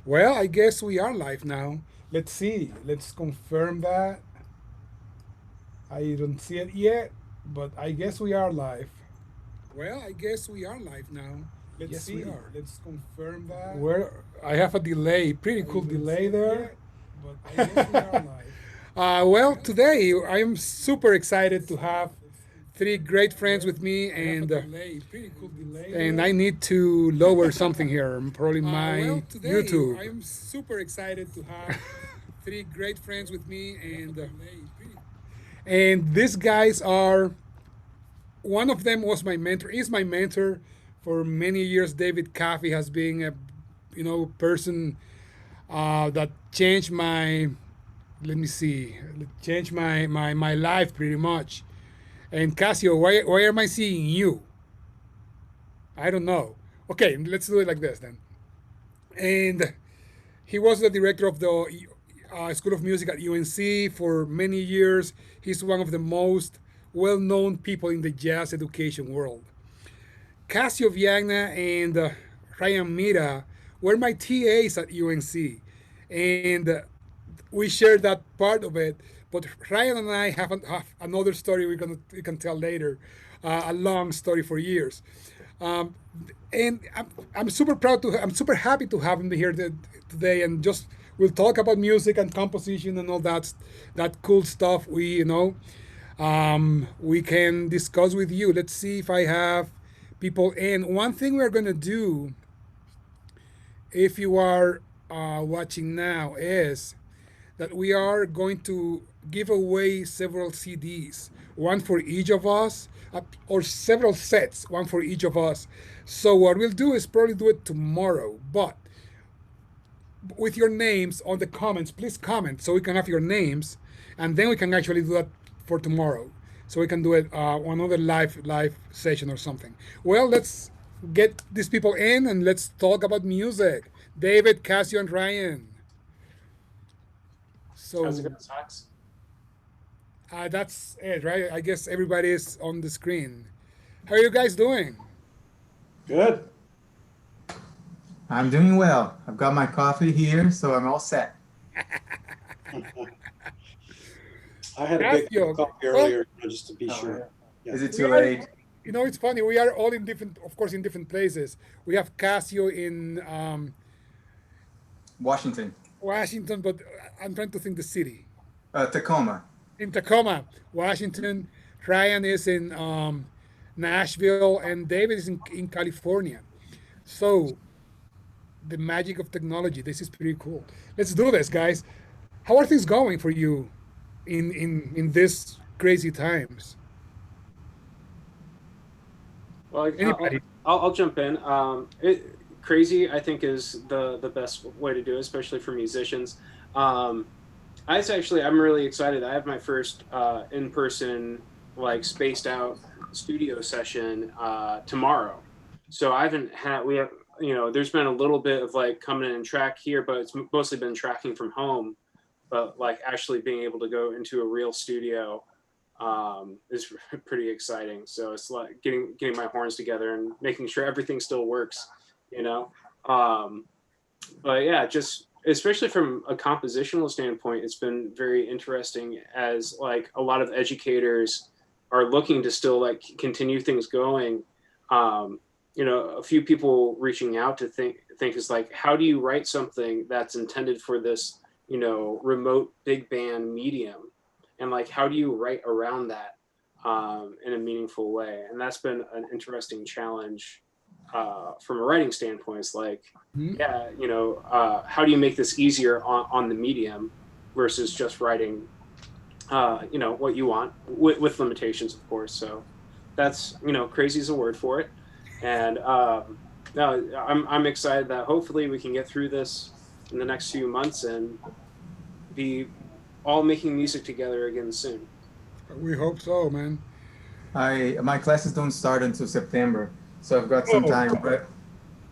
Well, I guess we are live now. Let's see. Let's confirm that. I don't see it yet, but I guess we are live. Well, I guess we are live now. Let's Yes, we see. are. Let's confirm that. Where I have a delay, pretty cool delay there. But I guess we are live. Well, today I'm super excited to have three great friends with me, I have a and delay, pretty cool delay and there. I need to lower something here. Probably my Well, today YouTube. I'm super excited to have three great friends with me, I have a and delay, pretty. And these guys are. One of them was my mentor. Is my mentor for many years. David Coffey has been a, person that changed my. Let me see. Changed my life pretty much. And Cassio, why am I seeing you? I don't know. Okay, let's do it like this then. And he was the director of the School of Music at UNC for many years. He's one of the most well known people in the jazz education world. Cassio Viagna and Ryan Mira were my TAs at UNC. And we shared that part of it. But Ryan and I have another story we can tell later, a long story for years. Um, and I'm super proud I'm super happy to have him here today, and just we'll talk about music and composition and all that cool stuff we can discuss with you. Let's see if I have people in. One thing we're gonna do, if you are watching now, is that we are going to give away several CDs, one for each of us, or several sets, one for each of us. So what we'll do is probably do it tomorrow, but with your names on the comments, please comment so we can have your names, and then we can actually do that for tomorrow. So we can do it another live session or something. Well, let's get these people in and let's talk about music. David, Cassio, and Ryan. How's it So going, Socks? that's it, right? I guess everybody is on the screen. How are you guys doing? Good. I'm doing well. I've got my coffee here, so I'm all set. I had a big cup of Cassio. coffee Well, earlier, just to be Oh, yeah. sure. Yeah. Is it we too are. late? It's funny. We are all in different, of course, in different places. We have Cassio in Washington, Washington, but I'm trying to think the city. Tacoma. In Tacoma, Washington. Ryan is in Nashville, and David is in California. So the magic of technology. This is pretty cool. Let's do this, guys. How are things going for you in this crazy times? Well, Anybody? I'll jump in. Crazy, I think, is the best way to do it, especially for musicians. Um, I'm really excited. I have my first in person, like spaced out studio session tomorrow. So I haven't had we have there's been a little bit of like coming in and track here, but it's mostly been tracking from home. But like actually being able to go into a real studio is pretty exciting. So it's like getting my horns together and making sure everything still works, you know. Um, but yeah, just especially from a compositional standpoint, it's been very interesting as like a lot of educators are looking to still like continue things going. Um, a few people reaching out to think is like, how do you write something that's intended for this, remote big band medium, and like how do you write around that in a meaningful way? And that's been an interesting challenge from a writing standpoint. It's like, Hmm? yeah, how do you make this easier on the medium versus just writing, what you want with limitations, of course. So that's, crazy is a word for it. And no, I'm excited that hopefully we can get through this in the next few months and be all making music together again soon. We hope so, man. My classes don't start until September, so I've got some Oh, time.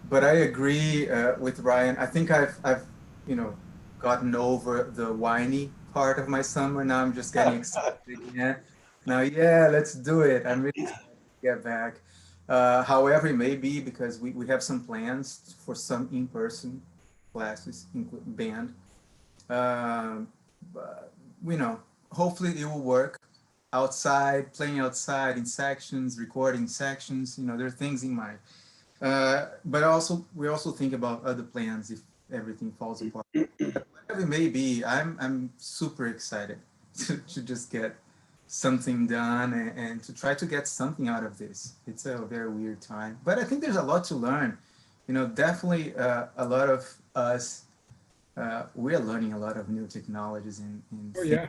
But I agree with Ryan. I think I've you know gotten over the whiny part of my summer. Now I'm just getting excited again. Now, yeah, let's do it. I'm really excited to get back. However, it may be because we have some plans for some in-person classes, band. But, hopefully it will work outside, playing outside in sections, recording sections. There are things in mind. But also, we also think about other plans if everything falls apart. Whatever it may be, I'm super excited to just get something done and to try to get something out of this. It's a very weird time, but I think there's a lot to learn. Definitely a lot of us, we're learning a lot of new technologies and Oh yeah,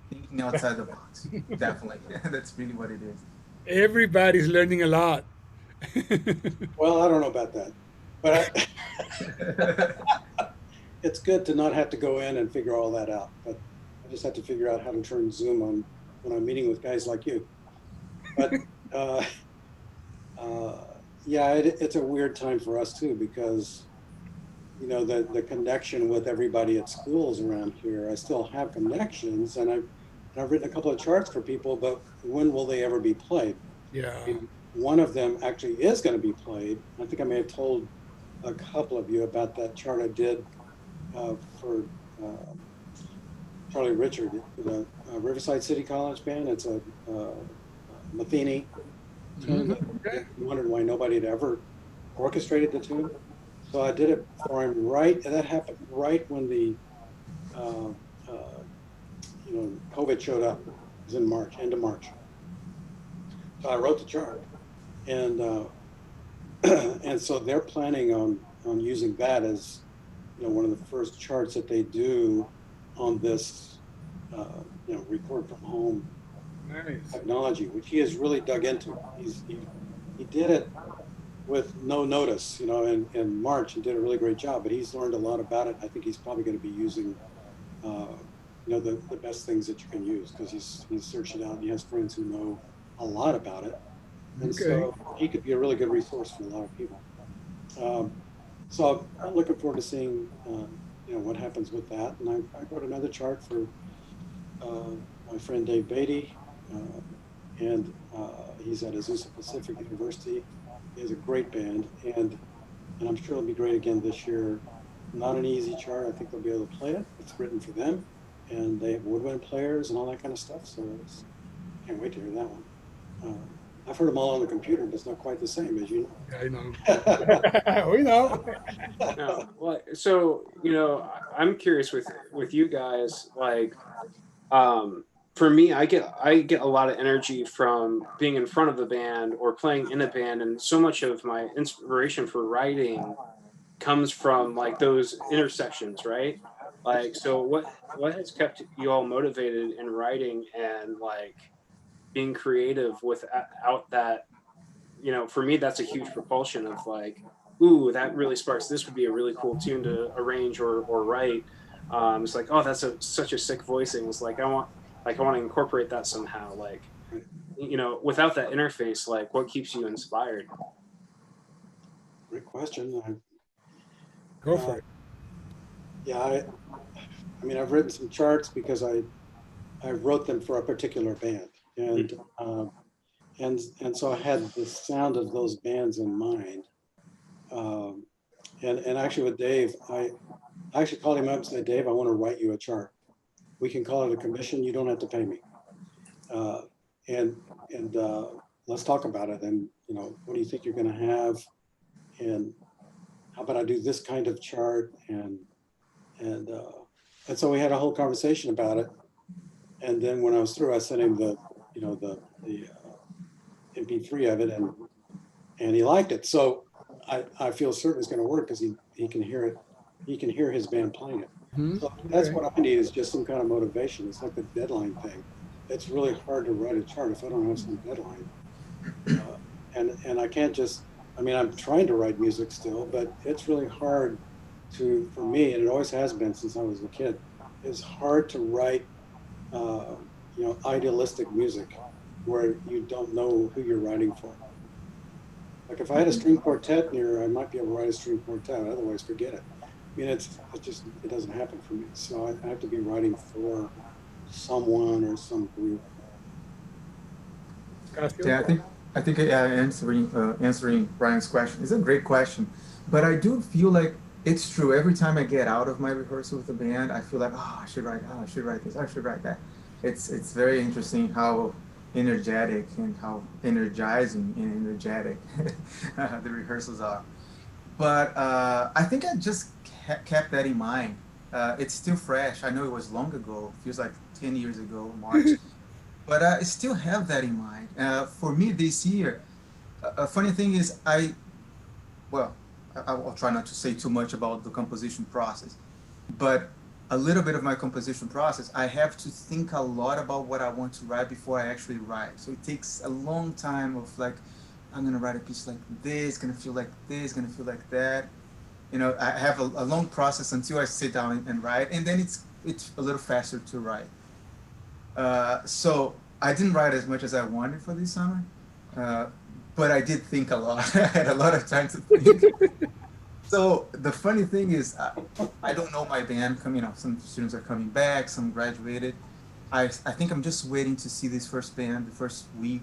thinking outside the box. Definitely, that's really what it is. everybody's learning a lot. Well, I don't know about that, but it's good to not have to go in and figure all that out. But I just have to figure out how to turn Zoom on when I'm meeting with guys like you. But uh, uh, yeah, it's a weird time for us too because the connection with everybody at schools around here. I still have connections, and I've written a couple of charts for people, but when will they ever be played? Yeah. I mean, one of them actually is going to be played. I think I may have told a couple of you about that chart I did for Charlie Richard, the Riverside City College band. It's a Matheny tune that Okay. you wondered why nobody had ever orchestrated the tune. So I did it for him and that happened right when the uh, uh, COVID showed up. It was in March, end of March. So I wrote the chart, and and so they're planning on using that as one of the first charts that they do on this record from home Nice. technology, which he has really dug into. He did it with no notice, in March and did a really great job. But he's learned a lot about it. I think he's probably going to be using, the best things that you can use because he's searched it out and he has friends who know a lot about it, and Okay. so he could be a really good resource for a lot of people. Um, so I'm looking forward to seeing, what happens with that. And I wrote another chart for uh, my friend Dave Beatty, uh, and he's at Azusa Pacific University. He has a great band, and I'm sure it'll be great again this year. Not an easy chart. I think they'll be able to play it. It's written for them, and they have woodwind players and all that kind of stuff. So can't wait to hear that one. I've heard them all on the computer, but it's not quite the same, as you I know. know. We know. No, well, so I'm curious with you guys, like, um, for me, I get a lot of energy from being in front of the band or playing in a band, and so much of my inspiration for writing comes from like those intersections, right? Like, so what has kept you all motivated in writing and like being creative without that? For me, that's a huge propulsion of like, ooh, that really sparks. This would be a really cool tune to arrange or write. It's like, oh, that's such a sick voicing. It's like I want to incorporate that somehow. Like, without that interface, like, what keeps you inspired? Great question. Go Uh, for it. yeah, I mean, I've written some charts because I wrote them for a particular band, and so I had the sound of those bands in mind. Um, and actually with Dave, I actually called him up and said, Dave, I want to write you a chart. We can call it a commission. You don't have to pay me. Uh, and and let's talk about it. And what do you think you're going to have? And how about I do this kind of chart? And and so we had a whole conversation about it. And then when I was through, I sent him the MP3 of it, and he liked it. So I feel certain it's going to work because he can hear it. He can hear his band playing it. Hmm. So that's Okay. what I need is just some kind of motivation. It's like the deadline thing. It's really hard to write a chart if I don't have some deadline. Uh, and I can't just. I mean, I'm trying to write music still, but it's really hard for me, and it always has been since I was a kid. It's hard to write, uh, idealistic music where you don't know who you're writing for. Like if I had a string quartet near, I might be able to write a string quartet. Otherwise, forget it. I mean, it doesn't happen for me. So I have to be writing for someone or some group. Cassio. Yeah, I think answering Brian's question is a great question, but I do feel like It's true. Every time I get out of my rehearsal with the band, I feel like, oh, I should write, oh, I should write this, I should write that. It's very interesting how energetic and how energizing and energetic the rehearsals are. But I think I just kept that in mind. It's still fresh. I know it was long ago. Feels like 10 years ago, March. But I still have that in mind. For me this year, a funny thing is well, I'll try not to say too much about the composition process, but a little bit of my composition process, I have to think a lot about what I want to write before I actually write. So it takes a long time of like, I'm gonna write a piece like this, gonna feel like this, gonna feel like that. You know, I have a long process until I sit down and write, and then it's a little faster to write. So I didn't write as much as I wanted for this summer, uh, but I did think a lot. I had a lot of time to think. So the funny thing is, I don't know my band. Come, you know, some students are coming back, some graduated. I think I'm just waiting to see this first band, the first week,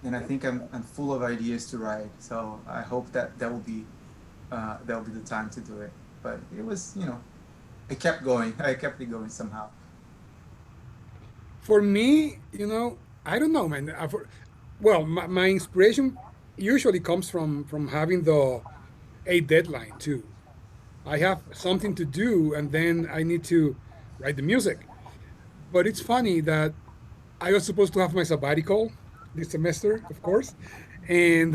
and I think I'm full of ideas to write. So I hope that will be the time to do it. But it was, you know, I kept going. I kept it going somehow. For me, I don't know, man. Well, my inspiration usually comes from having the a deadline too. I have something to do, and then I need to write the music. But it's funny that I was supposed to have my sabbatical this semester, of course, and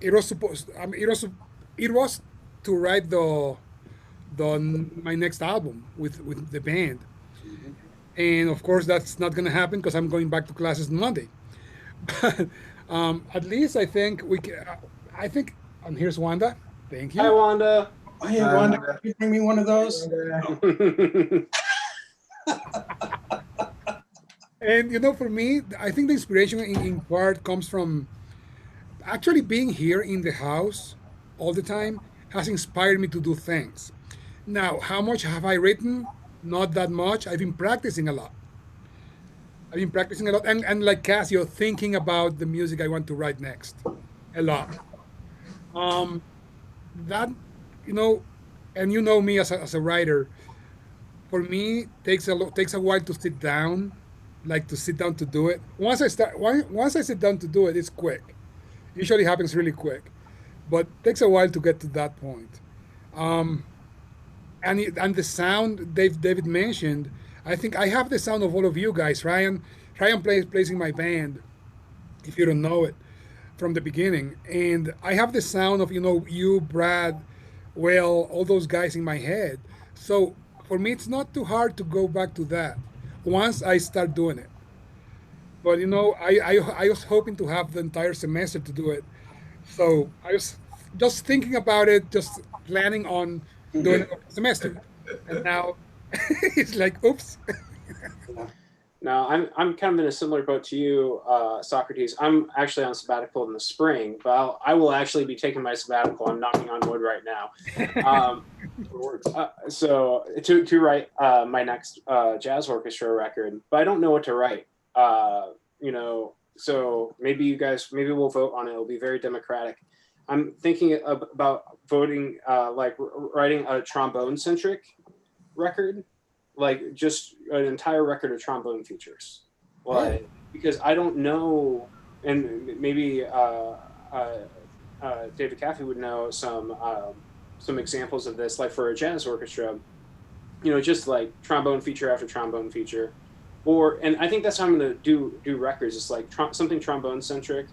it was supposed. I mean, it was to write the my next album with the band, Mhm. and of course that's not gonna happen because I'm going back to classes on Monday. But at least I think we can. I think, and here's Wanda. Thank Hi, you. Wanda. Hey, Um, Wanda, can you bring me one of those? And for me, I think the inspiration in part comes from actually being here in the house all the time has inspired me to do things. Now, how much have I written? Not that much. I've been practicing a lot. I've been practicing a lot, and like Cassio, thinking about the music I want to write next, a lot. Um, that you know, and me as a writer. For me, takes a while to sit down, like to sit down to do it. Once I sit down to do it, it's quick. Usually happens really quick, but takes a while to get to that point. Um, and the sound David mentioned, I think I have the sound of all of you guys. Ryan plays in my band. If you don't know it from the beginning, and I have the sound of you, Brad, well, all those guys in my head. So for me, it's not too hard to go back to that once I start doing it. But I was hoping to have the entire semester to do it. So I was just thinking about it, just planning on doing it over the semester. And now it's like, oops. Yeah. No, I'm kind of in a similar boat to you, Socrates. I'm actually on sabbatical in the spring, but I will actually be taking my sabbatical. I'm knocking on wood right now. So to write my next jazz orchestra record, but I don't know what to write. So maybe maybe we'll vote on it. It'll be very democratic. I'm thinking about voting, like writing a trombone centric record, like just an entire record of trombone features, Oh, like because I don't know, and maybe David Caffey would know some examples of this, like for a jazz orchestra, just like trombone feature after trombone feature, and I think that's how I'm gonna do records. It's like something trombone centric,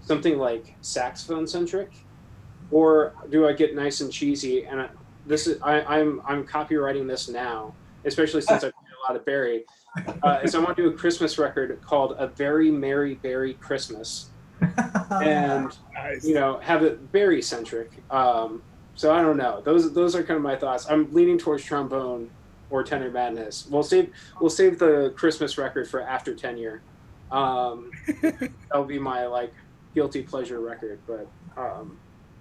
something like saxophone centric, or do I get nice and cheesy? And I'm copywriting this now, especially since I played a lot of Barry. So I want to do a Christmas record called "A Very Merry Barry Christmas," and nice. have it Barry centric. So I don't know. Those are kind of my thoughts. I'm leaning towards trombone or tenor madness. We'll save the Christmas record for after tenure. Um, that'll be my like guilty pleasure record. But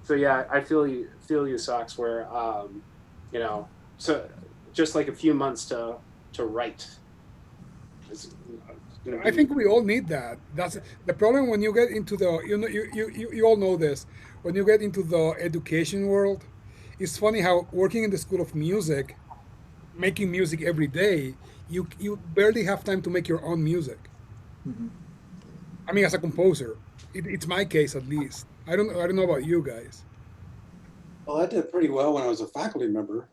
so yeah, I feel you socks where so just like a few months to write. It's gonna I be think we all need that. That's the problem when you get into the you all know this, when you get into the education world. it's funny how working in the School of Music, making music every day, you barely have time to make your own music. Hmm. I mean, as a composer, it's my case at least. I don't know about you guys. Well, I did pretty well when I was a faculty member.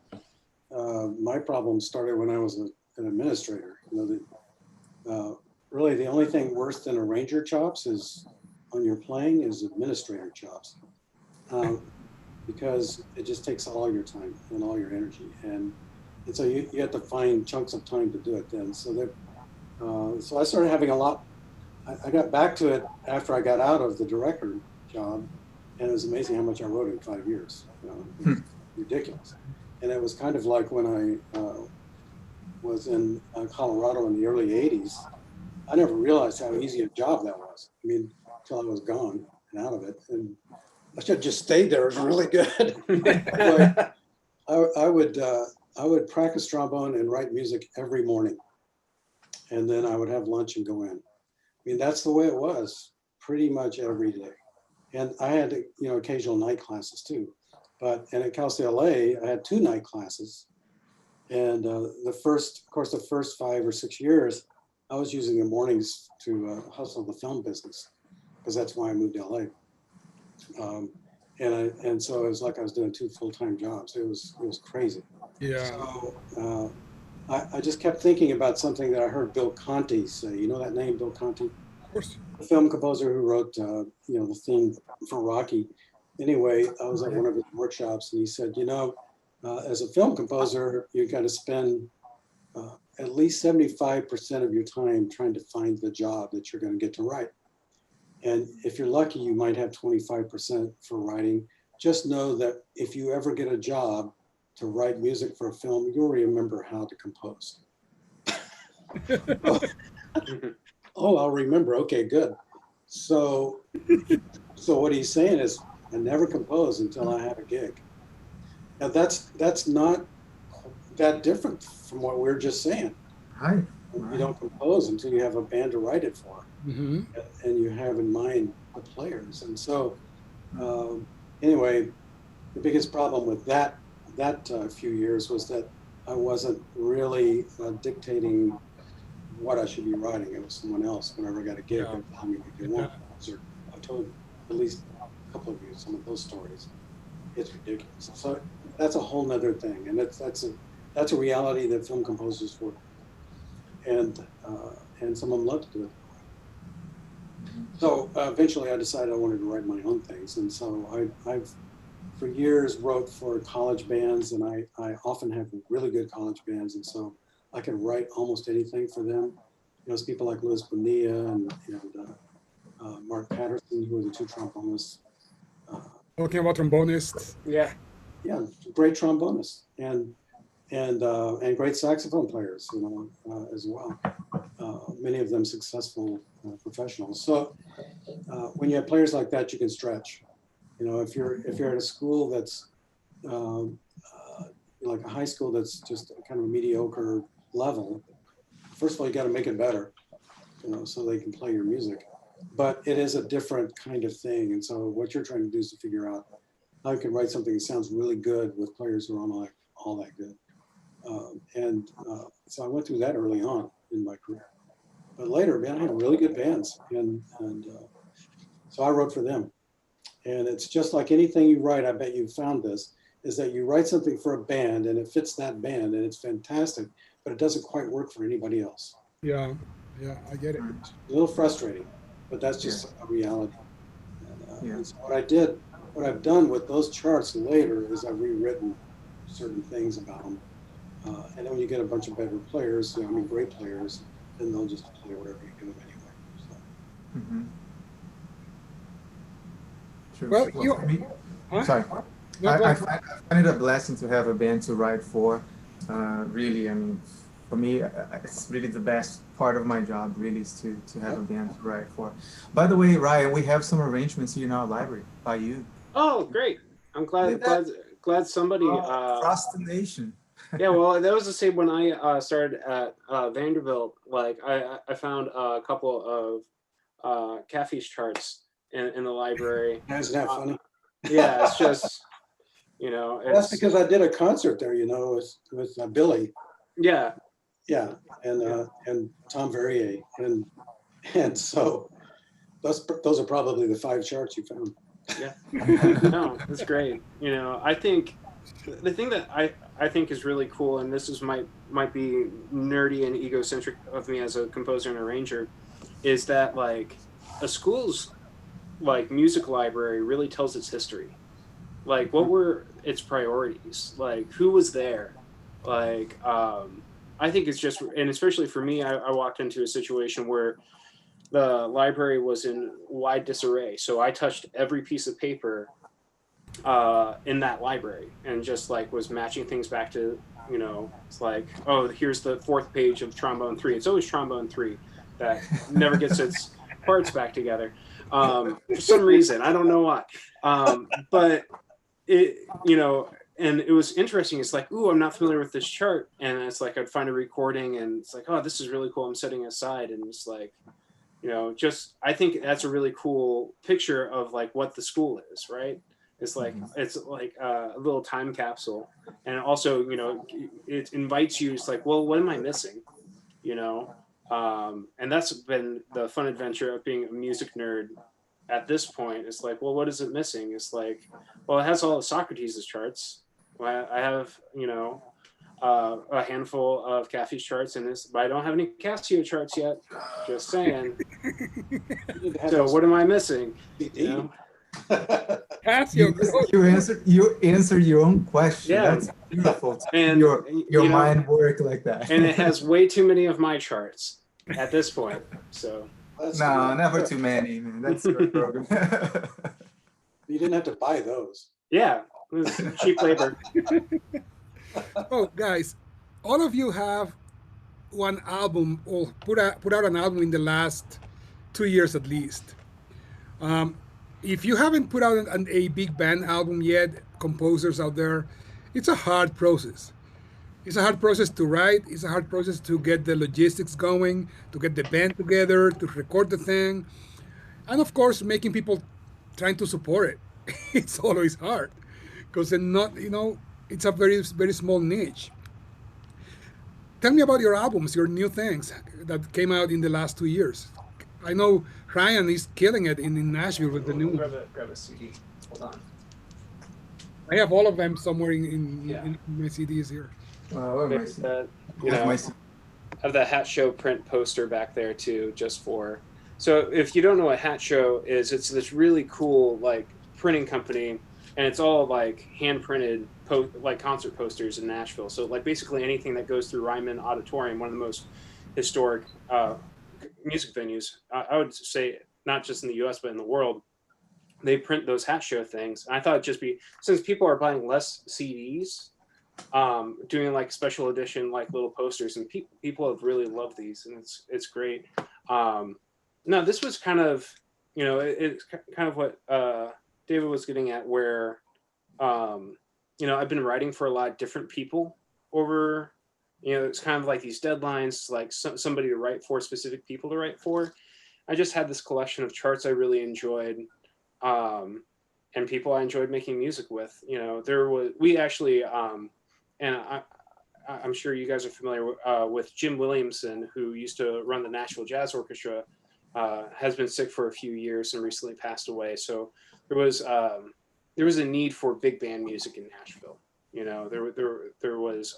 My problem started when I was an administrator. Really the only thing worse than arranger chops is on your playing is administrator chops, um, because it just takes all your time and all your energy, and so you have to find chunks of time to do it. Then so I started having a lot. I got back to it after I got out of the director job, and it was amazing how much I wrote in 5 years. It was ridiculous, and it was kind of like when I was in Colorado in the early '80s. I never realized how easy a job that was. I mean, until I was gone and out of it. And I should have just stayed there. It was really good. Anyway, I would I would practice trombone and write music every morning, and then I would have lunch and go in. I mean, that's the way it was pretty much every day. And I had occasional night classes too. And at Cal State LA, I had two night classes. And of course, the first 5 or 6 years, I was using the mornings to hustle the film business because that's why I moved to LA. And so it was like I was doing two full-time jobs. It was crazy. Yeah, So I just kept thinking about something that I heard Bill Conti say. You know that name, Bill Conti, of course. the film composer who wrote the theme for Rocky. Anyway, I was at one of his workshops, and he said, as a film composer, you got to spend at least 75% of your time trying to find the job that you're going to get to write. And if you're lucky, you might have 25% for writing. Just know that if you ever get a job to write music for a film, you'll remember how to compose. Oh, I'll remember. Okay, good. So, so what he's saying is, I never compose until I have a gig. Now that's not that different from what we are just saying. Hi. You don't compose until you have a band to write it for, Hmm. and you have in mind the players. And so, um, anyway, the biggest problem with that few years was that I wasn't really dictating what I should be writing. It was someone else. Whenever I got a gig, Yeah, they'd tell me what they get want. that. I've told at least a couple of you some of those stories. It's ridiculous. So that's a whole nother thing, and that's a reality that film composers work, and some of them love to do it that way. So eventually, I decided I wanted to write my own things, and so I've for years wrote for college bands, and I often have really good college bands, and so I can write almost anything for them. It's people like Louis Bonilla and Mark Patterson, who are the two trombonists. Uh, Talking about trombonists. Yeah. yeah, great trombonists and great saxophone players, as well. Many of them successful professionals. So when you have players like that, you can stretch. If you're at a school that's um, like a high school that's just kind of a mediocre level, first of all, you got to make it better, so they can play your music. But it is a different kind of thing, and so what you're trying to do is to figure out how you can write something that sounds really good with players who are not all that good. So I went through that early on in my career. But later, man, I had really good bands, and so I wrote for them. And it's just like anything you write. I bet you found this is that you write something for a band and it fits that band and it's fantastic, but it doesn't quite work for anybody else. Yeah, yeah, I get it. Mm. A little frustrating, but that's Yeah. just a reality. Yeah. And so what I've done with those charts later is I've rewritten certain things about them. And then when you get a bunch of better players, great players, then they'll just play whatever you give them anyway. So. Hmm. True. Well, Well, you, for me, huh? sorry. No, I, go I, ahead. find, I find it a blessing to have a band to write for. Really, I mean, for me, it's really the best part of my job. Really, is to have a band to write for. By the way, Ryan, we have some arrangements here in our library by you. Oh, great! I'm Look glad at that. glad somebody. Procrastination. Yeah, well, that was the same when I started at Vanderbilt. Like, I found a couple of Caffey's charts in the librasy. Isn't that Uh, funny? yeah, it's just You know, Well, that's it's because I did a concert there, with Billy, yeah, yeah, and Tom Verrier, and so those are probably the 5 charts you found. yeah. No, that's great. You know, I think the thing that I think is really cool, and this is might be nerdy and egocentric of me as a composer and arranger, is that like a school's like music library really tells its history. Like what were its priorities? Like who was there? Like I think it's just, and especially for me, I walked into a situation where the library was in wide disarray. So I touched every piece of paper in that library and just like was matching things back to, you know, it's like, oh, here's the 4th page of trombone 3. It's always trombone 3 that never gets its parts back together for some reason. I don't know why. But it, you know, and it was interesting. It's like, ooh, I'm not familiar with this chart. And it's like, I'd find a recording and it's like, oh, this is really cool. I'm setting it aside. And it's like, you know, just, I think that's a really cool picture of like what the school is, right? It's like a little time capsule. And also, you know, it invites you, it's like, well, what am I missing? You know? And that's been the fun adventure of being a music nerd at this point. It's like, well, what is it missing? It's like, well, it has all of Socrates' charts. Well, I have, you know, a handful of Caffey's charts in this, but I don't have any Cassio charts yet. Just saying. So what am I missing? You know? Cassio, You answer your own question. Yeah. That's beautiful. And Your you know, mind work like that. and it has way too many of my charts at this point. So no, never too many, man. That's your program. You didn't have to buy those. yeah, it's cheap labor. oh, guys, all of you have one album or put out an album in the last 2 years at least. Um, if you haven't put out a big band album yet, composers out there, it's a hard process. It's a hard process to write. It's a hard process to get the logistics going, to get the band together, to record the thing, and of course, making people trying to support it. It's always hard because they're not, you know, it's a very small niche. Tell me about your albums, your new things that came out in the last 2 years. I know Ryan is killing it in Nashville with the new one. Grab a CD. Hold on. I have all of them somewhere Yeah. in my CDs here. Where am I There's seeing? that, you Where's know, my I have the Hat Show print poster back there too, just for. So if you don't know what Hat Show is, it's this really cool like printing company, and it's all like hand printed like concert posters in Nashville. So like basically anything that goes through Ryman Auditorium, one of the most historic music venues, I would say not just in the U.S. but in the world, they print those Hat Show things. And I thought it'd just be, since people are buying less CDs, doing like special edition like little posters, and people have really loved these, and it's great. No, this was kind of, you know, it's kind of what David was getting at, where you know, I've been writing for a lot of different people over, you know, it's kind of like these deadlines, like somebody to write for, specific people to write for. I just had this collection of charts I really enjoyed, and people I enjoyed making music with. You know, we actually, and I'm sure you guys are familiar with Jim Williamson, who used to run the Nashville Jazz Orchestra, has been sick for a few years and recently passed away. So there was a need for big band music in Nashville. You know, there was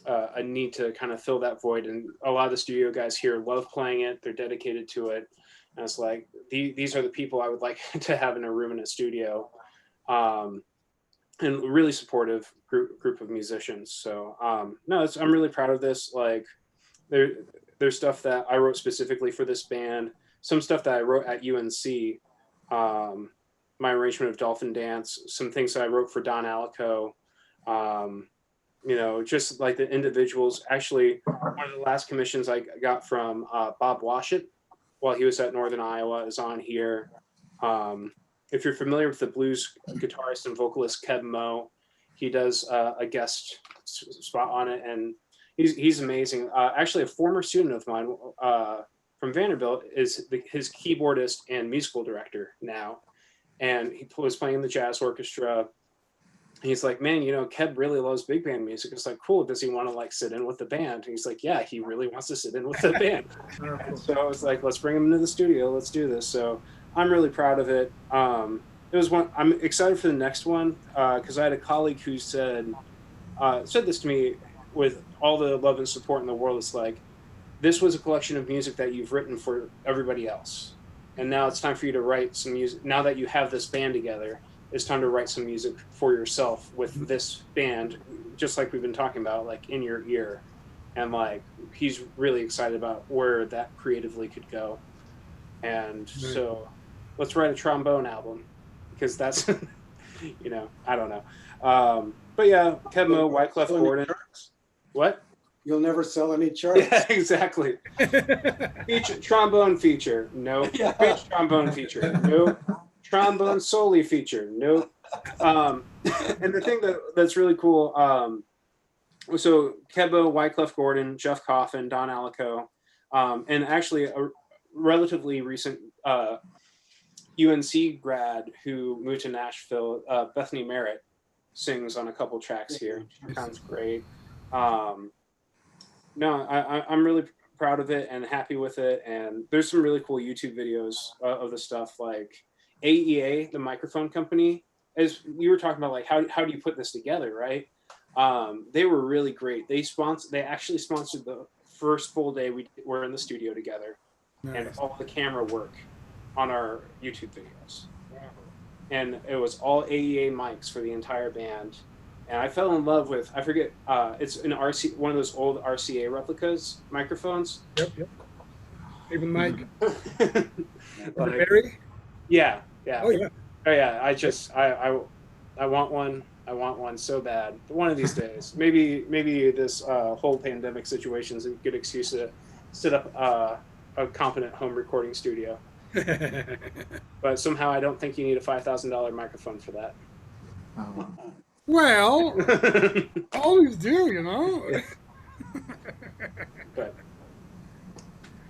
a need to kind of fill that void, and a lot of the studio guys here love playing it. They're dedicated to it, and it's like these are the people I would like to have in a room in a studio. And really supportive group of musicians. So no, I'm really proud of this. Like there's stuff that I wrote specifically for this band, some stuff that I wrote at UNC, my arrangement of Dolphin Dance, some things that I wrote for Don Alico, you know, just like the individuals. Actually, one of the last commissions I got from Bob Washut while he was at Northern Iowa is on here. If you're familiar with the blues guitarist and vocalist Keb Mo, he does a guest spot on it, and he's amazing. Actually, a former student of mine from Vanderbilt is his keyboardist and musical director now, and he was playing in the jazz orchestra. he's like, man, you know, Keb really loves big band music. It's like, cool. Does he want to like sit in with the band? And he's like, yeah, he really wants to sit in with the band. And so I was like, let's bring him into the studio. Let's do this. So I'm really proud of it. It was one. I'm excited for the next one because I had a colleague who said this to me with all the love and support in the world. It's like, this was a collection of music that you've written for everybody else, and now it's time for you to write some music. Now that you have this band together, it's time to write some music for yourself with this band, just like we've been talking about, like in your ear. And like, he's really excited about where that creatively could go. And so let's write a trombone album, because that's you know, I don't know. But yeah, Kevmo, Wyclef Gordon. What? You'll never sell any charts. Yeah, exactly. Trombone feature, no. Yeah. Bass trombone feature, no. Trombone solely feature, no. And the thing that's really cool, so Kebo, Wyclef Gordon, Jeff Coffin, Don Alico, and actually a relatively recent UNC grad who moved to Nashville, Bethany Merritt, sings on a couple tracks here. Sounds great. No, I'm really proud of it and happy with it. And there's some really cool YouTube videos of the stuff. Like AEA, the microphone company, as you were talking about, like how do you put this together, right? They were really great. They actually sponsored the first full day we were in the studio together, and all the camera work on our YouTube videos. And it was all AEA mics for the entire band. And I fell in love with, I forget, it's an one of those old RCA replicas microphones. Yep. Even Mike. Like, Barry? Yeah. Oh yeah. I want one. I want one so bad. But one of these days, maybe this whole pandemic situation is a good excuse to set up a competent home recording studio. But somehow I don't think you need a $5,000 microphone for that. Well, always do, you know. But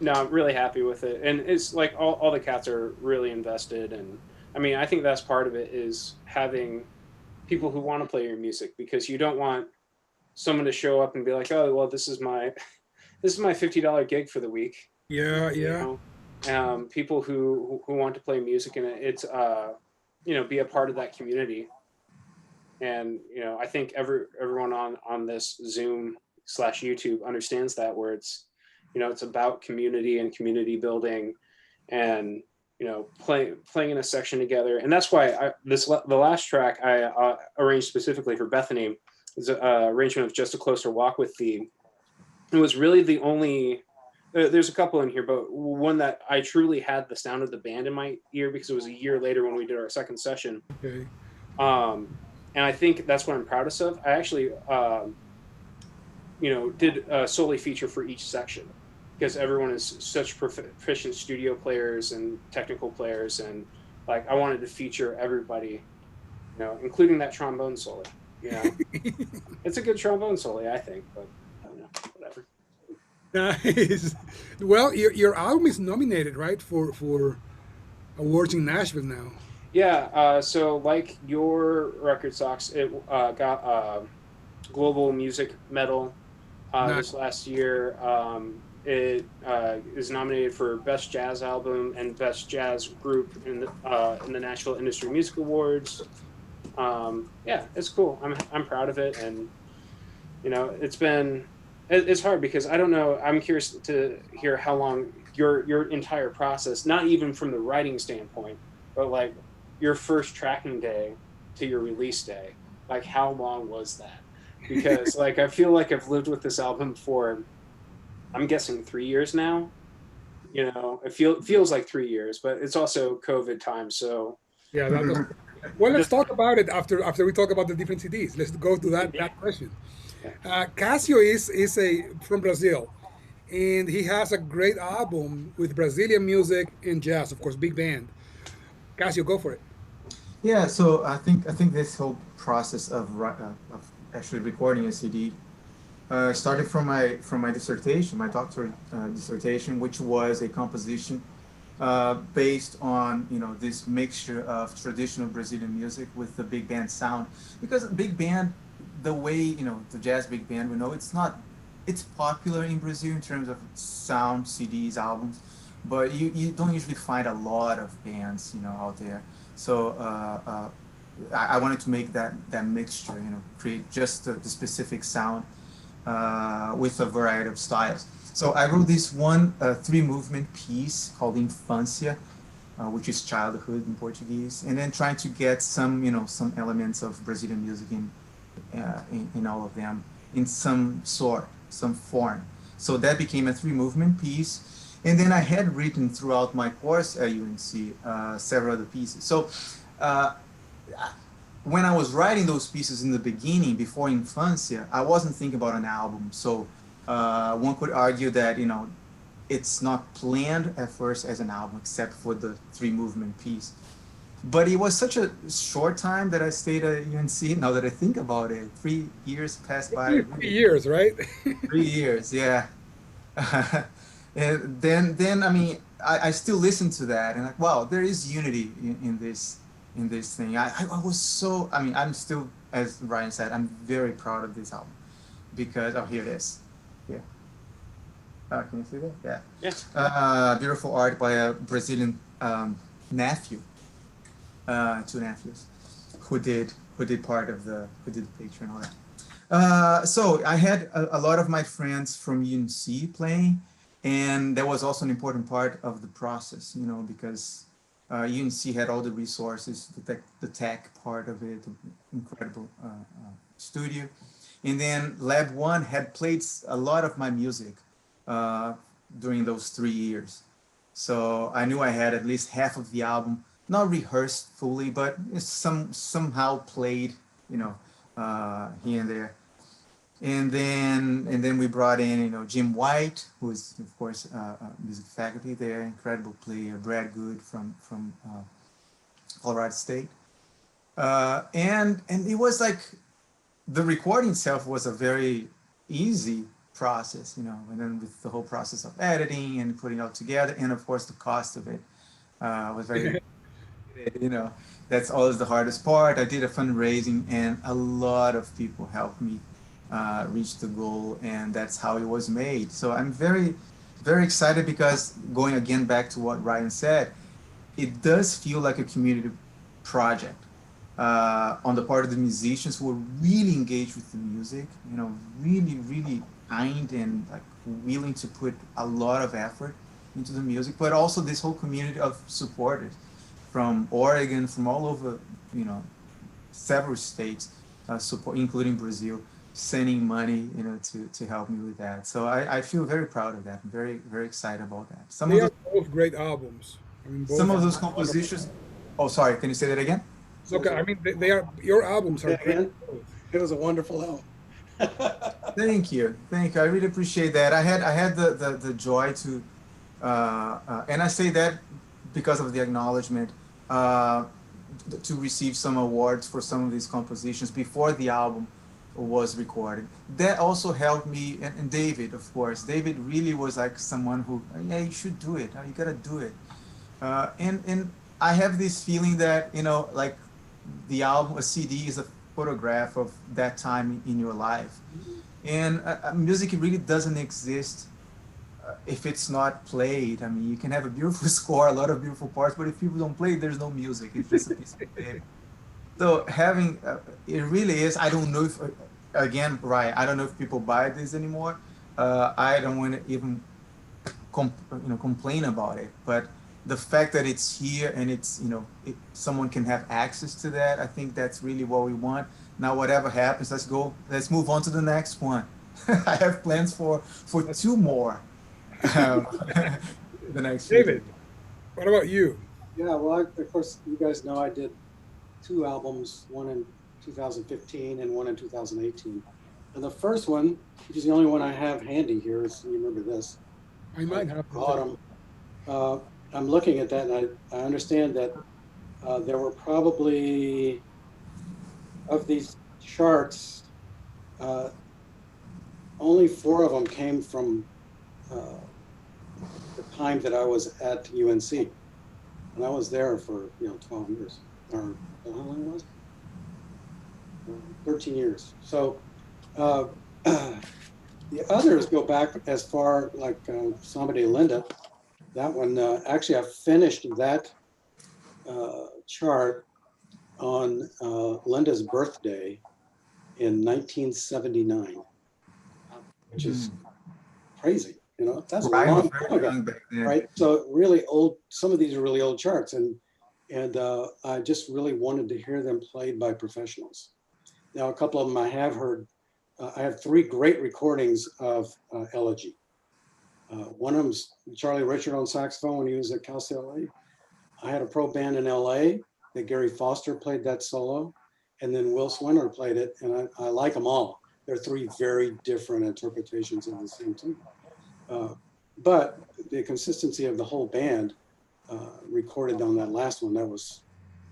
no, I'm really happy with it, and it's like all the cats are really invested, and I mean, I think that's part of it, is having people who want to play your music, because you don't want someone to show up and be like, oh, well, this is my $50 gig for the week. Yeah. You know? People who want to play music, and it's you know, be a part of that community. And you know, I think everyone on this Zoom/YouTube understands that, where it's, you know, it's about community and community building, and you know, playing in a section together. And that's why the last track I arranged specifically for Bethany is an arrangement of Just a Closer Walk with Thee. It was really the only. There's a couple in here, but one that I truly had the sound of the band in my ear, because it was a year later when we did our second session. Okay. And I think that's what I'm proudest of. I actually, you know, did a solely feature for each section, because everyone is such proficient studio players and technical players, and like I wanted to feature everybody, you know, including that trombone solo. You know, it's a good trombone solo, I think, but I don't know, whatever. Nice. Well, your album is nominated, right, for awards in Nashville now. Yeah, so like your record socks, it got Global Music Medal this last year. It is nominated for Best Jazz Album and Best Jazz Group in the Nashville Industry Music Awards. Yeah, it's cool. I'm proud of it, and you know, it's hard because I don't know. I'm curious to hear how long your entire process, not even from the writing standpoint, but like your first tracking day to your release day, like how long was that? Because like I feel like I've lived with this album for, I'm guessing 3 years now. You know, it feels like 3 years, but it's also COVID time. So Yeah. Well, let's talk about it after we talk about the different CDs. Let's go to that question. Cassio is from Brazil, and he has a great album with Brazilian music and jazz, of course, big band. Cassio, go for it. Yeah, so I think this whole process of actually recording a CD started from my dissertation, my doctorate dissertation, which was a composition based on this mixture of traditional Brazilian music with the big band sound. Because big band, the way the jazz big band we know, it's popular in Brazil in terms of sound, CDs, albums, but you don't usually find a lot of bands out there. So I wanted to make that mixture, create just the specific sound with a variety of styles. So I wrote this one three movement piece called Infância, which is childhood in Portuguese, and then trying to get some some elements of Brazilian music in all of them in some sort, some form. So that became a three movement piece. And then I had written throughout my course at UNC several other pieces. So uh, when I was writing those pieces in the beginning, before Infancia, I wasn't thinking about an album. So one could argue that it's not planned at first as an album, except for the three movement piece. But it was such a short time that I stayed at UNC. Now that I think about it, 3 years passed by. Only 3 years, right? 3 years, yeah. And then I mean, I still listen to that and like, wow, there is unity in this thing. I was so, I mean, I'm still, as Ryan said, I'm very proud of this album because, oh, here it is. Yeah. Can you see that? Yeah. Yes. Beautiful art by a Brazilian nephew, two nephews, who did part of who did the picture and all that. So I had a lot of my friends from UNC playing, and that was also an important part of the process, because UNC had all the resources, the tech part of it, incredible studio. And then Lab One had played a lot of my music uh, during those 3 years. So I knew I had at least half of the album, not rehearsed fully, but somehow played, here and there. And then we brought in Jim White, who is of course music faculty there, incredible player. Brad Good from Colorado State, and it was like the recording itself was a very easy process, and then with the whole process of editing and putting it all together, and of course the cost of it was very, you know, that's always the hardest part. I did a fundraising, and a lot of people helped me reach the goal, and that's how it was made. So I'm very, very excited because going again back to what Ryan said, it does feel like a community project on the part of the musicians who are really engaged with the music, really, really kind and like willing to put a lot of effort into the music, but also this whole community of supporters from Oregon, from all over, several states, support, including Brazil, sending money, to help me with that. So I feel very proud of that. I'm very, very excited about that. Some They of are those, both great albums. I mean, both. some of those compositions. Oh, sorry. Can you say that again? Okay, I mean, they are your albums are Yeah, great. again, it was a wonderful album. Thank you, thank you. I really appreciate that. I had the joy to, and I say that because of the acknowledgement, uh, to receive some awards for some of these compositions before the album was recorded. That also helped me, and David, of course. David really was like someone who, yeah, you should do it. You gotta do it. And I have this feeling that like the album, a CD is a photograph of that time in your life, and music really doesn't exist if it's not played. I mean, you can have a beautiful score, a lot of beautiful parts, but if people don't play, there's no music. It's just a piece of paper. So having it really is. I don't know if again, right? I don't know if people buy this anymore. I don't want to even complain about it, but the fact that it's here and it's someone can have access to that, I think that's really what we want. Now whatever happens, let's move on to the next one. I have plans for two more. um, the next few David, what about you? Yeah, well, of course, you guys know I did two albums, one in 2015 and one in 2018. And the first one, which is the only one I have handy here, is you remember this. I might have Autumn. I'm looking at that, and I understand that there were probably, of these charts, only 4 of them came from the time that I was at UNC. And I was there for, 12 years, or how long was it? 13 years. So uh, the others go back as far like Somebody Linda. That one, actually, I finished that chart on Linda's birthday in 1979, which is Mm. crazy. That's a Ryan was long time very ago, young back then. right? So really old. Some of these are really old charts, and I just really wanted to hear them played by professionals. Now, a couple of them I have heard. I have three great recordings of Elegy. One of them's Charlie Richard on saxophone when he was at Cassio. I had a pro band in LA that Gary Foster played that solo, and then Will Swinner played it, and I like them all. They're three very different interpretations of the same tune. Uh, but the consistency of the whole band recorded on that last one, that was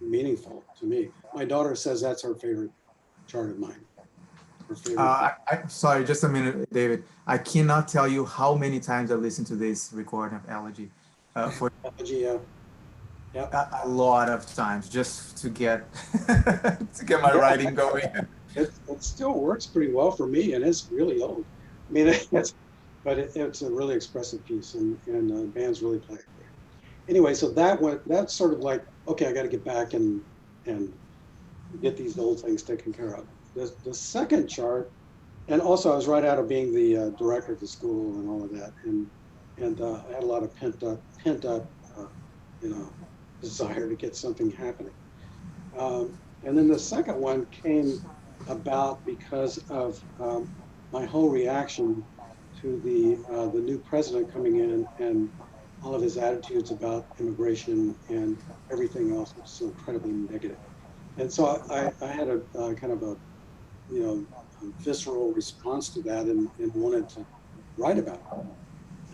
meaningful to me. My daughter says that's her favorite chart of mine, her favorite. Sorry, just a minute, David. I cannot tell you how many times I've listened to this recording of Elegy. For Yeah, yeah, a lot of times, just to get to get my yeah. writing going. It still works pretty well for me, and it's really old. I mean, it's a really expressive piece, and bands really play it great. Anyway, so that's sort of like, okay, I got to get back and get these old things taken care of. The second chart, and also I was right out of being the director of the school and all of that, and I had a lot of pent up, you know, desire to get something happening. And then the second one came about because of my whole reaction to the new president coming in and all of his attitudes about immigration and everything else, which is so incredibly negative. And so I had a kind of a visceral response to that and wanted to write about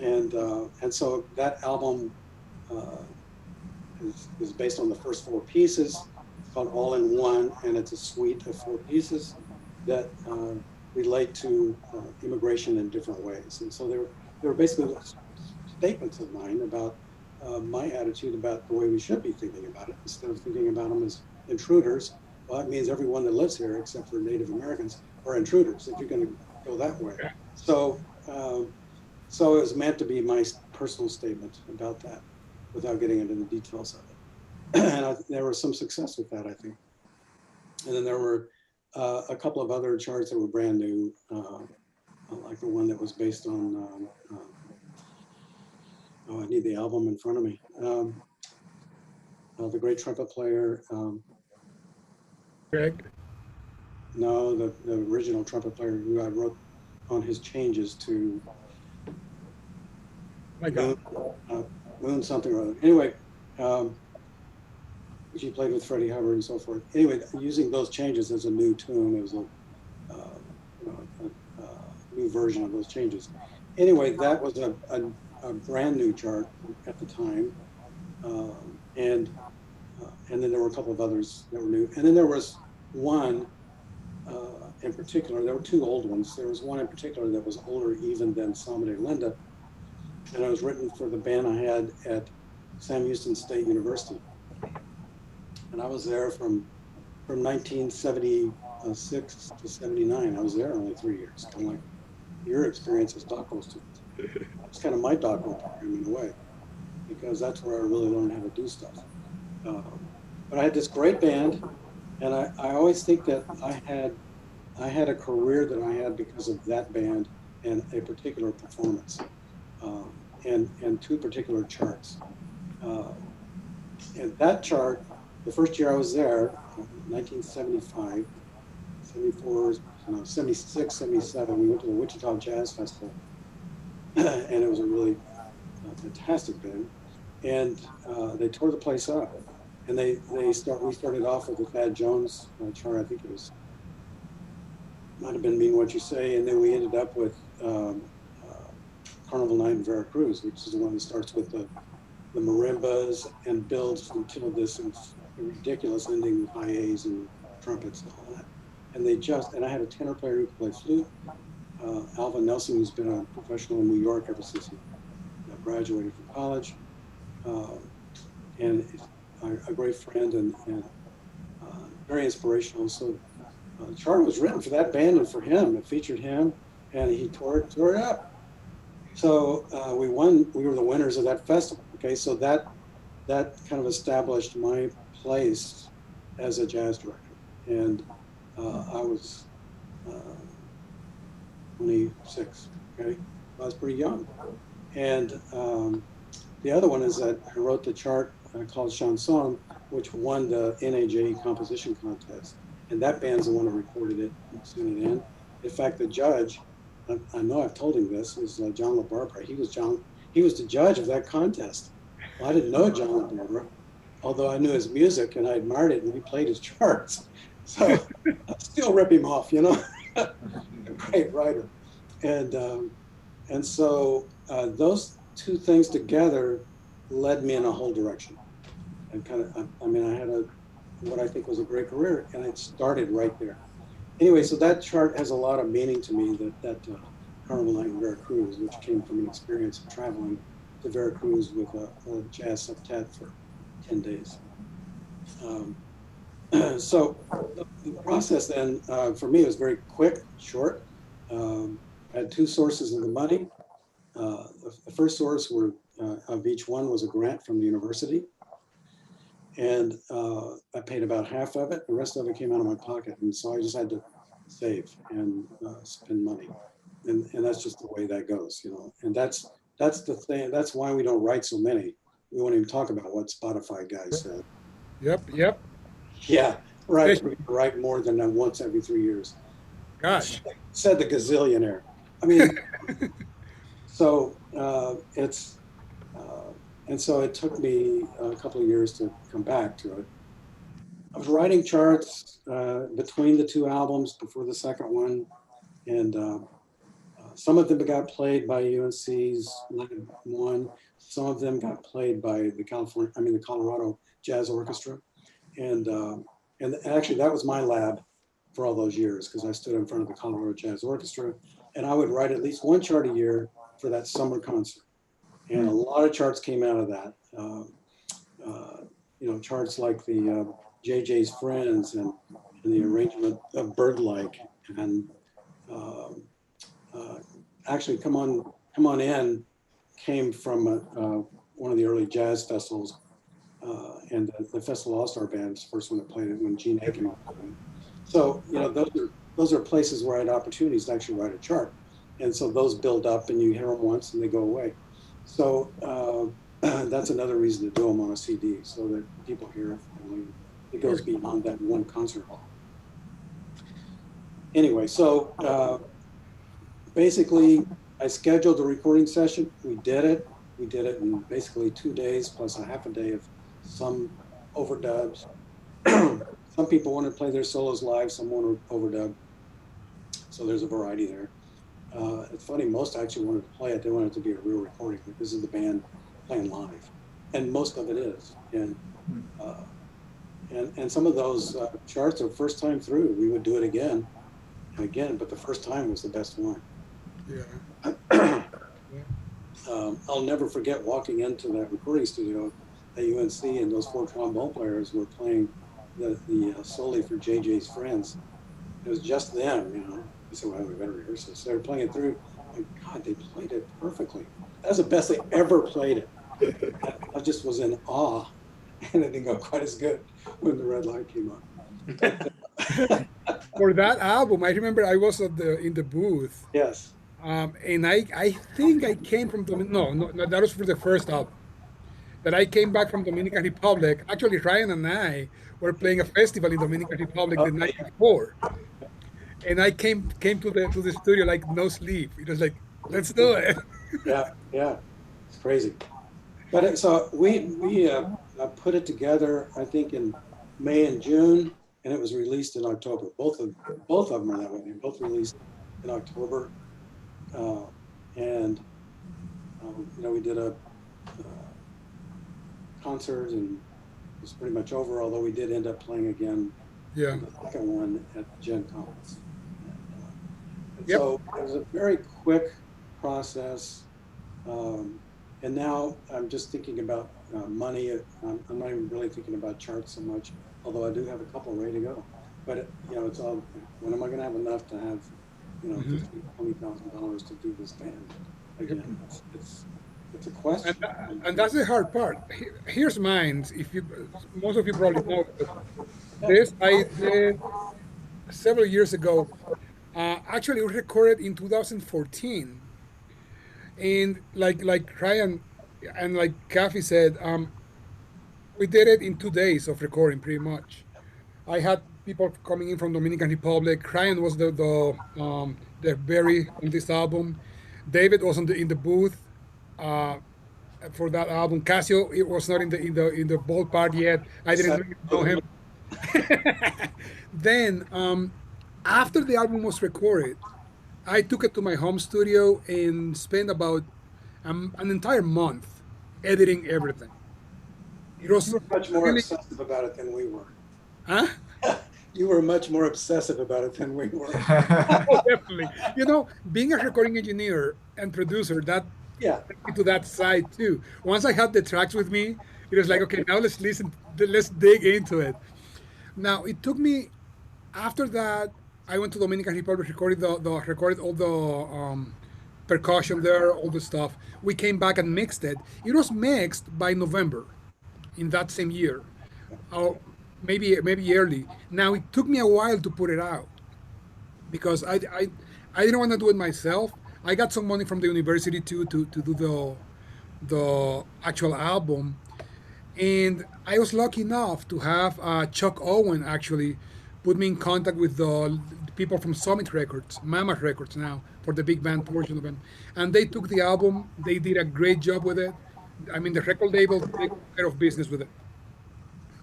it. And so that album uh, is based on the first four pieces. It's called All in One, and it's a suite of four pieces that relate to immigration in different ways. And so they're basically statements of mine about my attitude about the way we should be thinking about it, instead of thinking about them as intruders. Well, that means everyone that lives here, except for Native Americans, are intruders if you're going to go that way. So, so it was meant to be my personal statement about that, without getting into the details of it. And there was some success with that, I think. And then there were a couple of other charts that were brand new, like the one that was based on. Oh, I need the album in front of me. The great trumpet player. Greg. No, the original trumpet player who I wrote on his changes to My Moon, God. Moon something or other. Anyway, she played with Freddie Hubbard and so forth. Anyway, using those changes as a new tune, it was uh, a new version of those changes. Anyway, that was a brand new chart at the time, and then there were a couple of others that were new, and then there was one in particular. There were two old ones. There was one in particular that was older even than Salmander Linda, and it was written for the band I had at Sam Houston State University, and I was there from 1976 to 79. I was there only 3 years, kind of like your experience as doctoral students. It's kind of my doctoral program in a way, because that's where I really learned how to do stuff. But I had this great band, and I always think that I had a career that I had because of that band and a particular performance, and two particular charts. Uh, and that chart, the first year I was there, 1975, 74, no, 76, 77, we went to the Wichita Jazz Festival, and it was a really fantastic band. And they tore the place up. And we started off with the Thad Jones chart. I think it was, might have been Mean What You Say. And then we ended up with Carnival Night in Veracruz, which is the one that starts with the marimbas and builds until this ridiculous ending with high A's and trumpets and all that. And I had a tenor player who could play flute, Alvin Nelson, who's been a professional in New York ever since he got graduated from college, uh, and a great friend and very inspirational. So the chart was written for that band and for him. It featured him, and he tore it up. So we won. We were the winners of that festival. Okay, so that kind of established my place as a jazz director, and I was uh, 26. Okay, I was pretty young, and the other one is that I wrote the chart called Chanson, which won the NAJE composition contest. And that band's the one who recorded it and sent it in. In fact, the judge, I know I've told him this, is John LaBarbera. He was the judge of that contest. Well, I didn't know John LaBarbera, although I knew his music and I admired it and we played his charts. So I still rip him off, you know, a great writer. And so those two things together led me in a whole direction. And kind of, I mean, I had what I think was a great career, and it started right there. Anyway, so that chart has a lot of meaning to me. That Carnival Night in Veracruz, which came from an experience of traveling to Veracruz with a jazz septet for 10 days. Um, so the process then for me was very quick, short. I had two sources of the money. The first source of each one was a grant from the university. And I paid about half of it. The rest of it came out of my pocket. And so I just had to save and spend money. And that's just the way that goes, you know. And that's the thing. That's why we don't write so many. We won't even talk about what Spotify guy said. Yep, yep. Yeah, right. Especially- We write more than once every 3 years. Gosh. Said the gazillionaire. I mean, so it's and so it took me a couple of years to come back to it. I was writing charts between the two albums before the second one, and some of them got played by UNC's Leonard One. Some of them got played by the Colorado Jazz Orchestra, and and actually that was my lab for all those years because I stood in front of the Colorado Jazz Orchestra, and I would write at least one chart a year for that summer concert. And a lot of charts came out of that. You know, charts like the JJ's Friends and the arrangement of Bird-like and um, uh, actually Come On In came from one of the early jazz festivals and the Festival All-Star Band's first one that played it when Gene Aitken was doing it. So, you know, those are places where I had opportunities to actually write a chart. And so those build up and you hear them once and they go away. So that's another reason to do them on a CD so that people hear it. It goes beyond that one concert hall. Anyway, so basically I scheduled a recording session. We did it. We did it in basically 2 days plus a half a day of some overdubs. Some people want to play their solos live, some want to overdub. So there's a variety there. It's funny, most actually wanted to play it. They wanted it to be a real recording. This is the band playing live. And most of it is. And some of those charts are first time through. We would do it again and again, but the first time was the best one. Yeah. I'll never forget walking into that recording studio at UNC and those four trombone players were playing the solely for JJ's Friends. It was just them, you know. I said, well, we better rehearse this. So they were playing it through. My God, they played it perfectly. That's the best they ever played it. I just was in awe. And it didn't go quite as good when the red light came on. For that album, I remember I was in the booth, Yes. and I think I came from no, that was for the first album. That I came back from Dominican Republic. Actually, Ryan and I were playing a festival in Dominican Republic the night before, and I came to the studio like no sleep. It was like, let's do it. Yeah, yeah. It's crazy. But so we put it together, I think, in May and June, and it was released in October. Both of them are that way. They both released in October, and you know, we did a concert, and it was pretty much over. Although we did end up playing again, Yeah. the second one at Gen Conference. And Yep. so it was a very quick process. And now I'm just thinking about money. I'm not even really thinking about charts so much, although I do have a couple ready to go. But it's all, when am I going to have enough to have, Mhm. 15, $20,000 to do this band Yep. again? It's a And, question. and that's the hard part. Here's mine. If you, most of you probably know, but Yeah, this I did several years ago. Actually, it was recorded in 2014, and like Ryan and like Kathy said, we did it in 2 days of recording, pretty much. I had people coming in from Dominican Republic. Ryan was the berry on this album. David was in the booth uh, for that album. Cassio, it was not in the ballpark yet. I didn't really know him. Then after the album was recorded, I took it to my home studio and spent about an entire month editing everything. It you was were much more really, obsessive about it than we were. huh? You were much more obsessive about it than we were. Oh, definitely. Being a recording engineer and producer, that Yeah, took me to that side too. Once I had the tracks with me, it was like, yeah. okay, now let's listen, let's dig into it. Now it took me after that. I went to Dominican Republic, recorded all the percussion there, all the stuff. We came back and mixed it. It was mixed by November in that same year, or maybe early. Now it took me a while to put it out because I didn't want to do it myself. I got some money from the university too to do the actual album, and I was lucky enough to have Chuck Owen actually put me in contact with the people from Summit Records, Mammoth Records now, for the big band portion of it. And they took the album, they did a great job with it. I mean, the record label took care of business with it.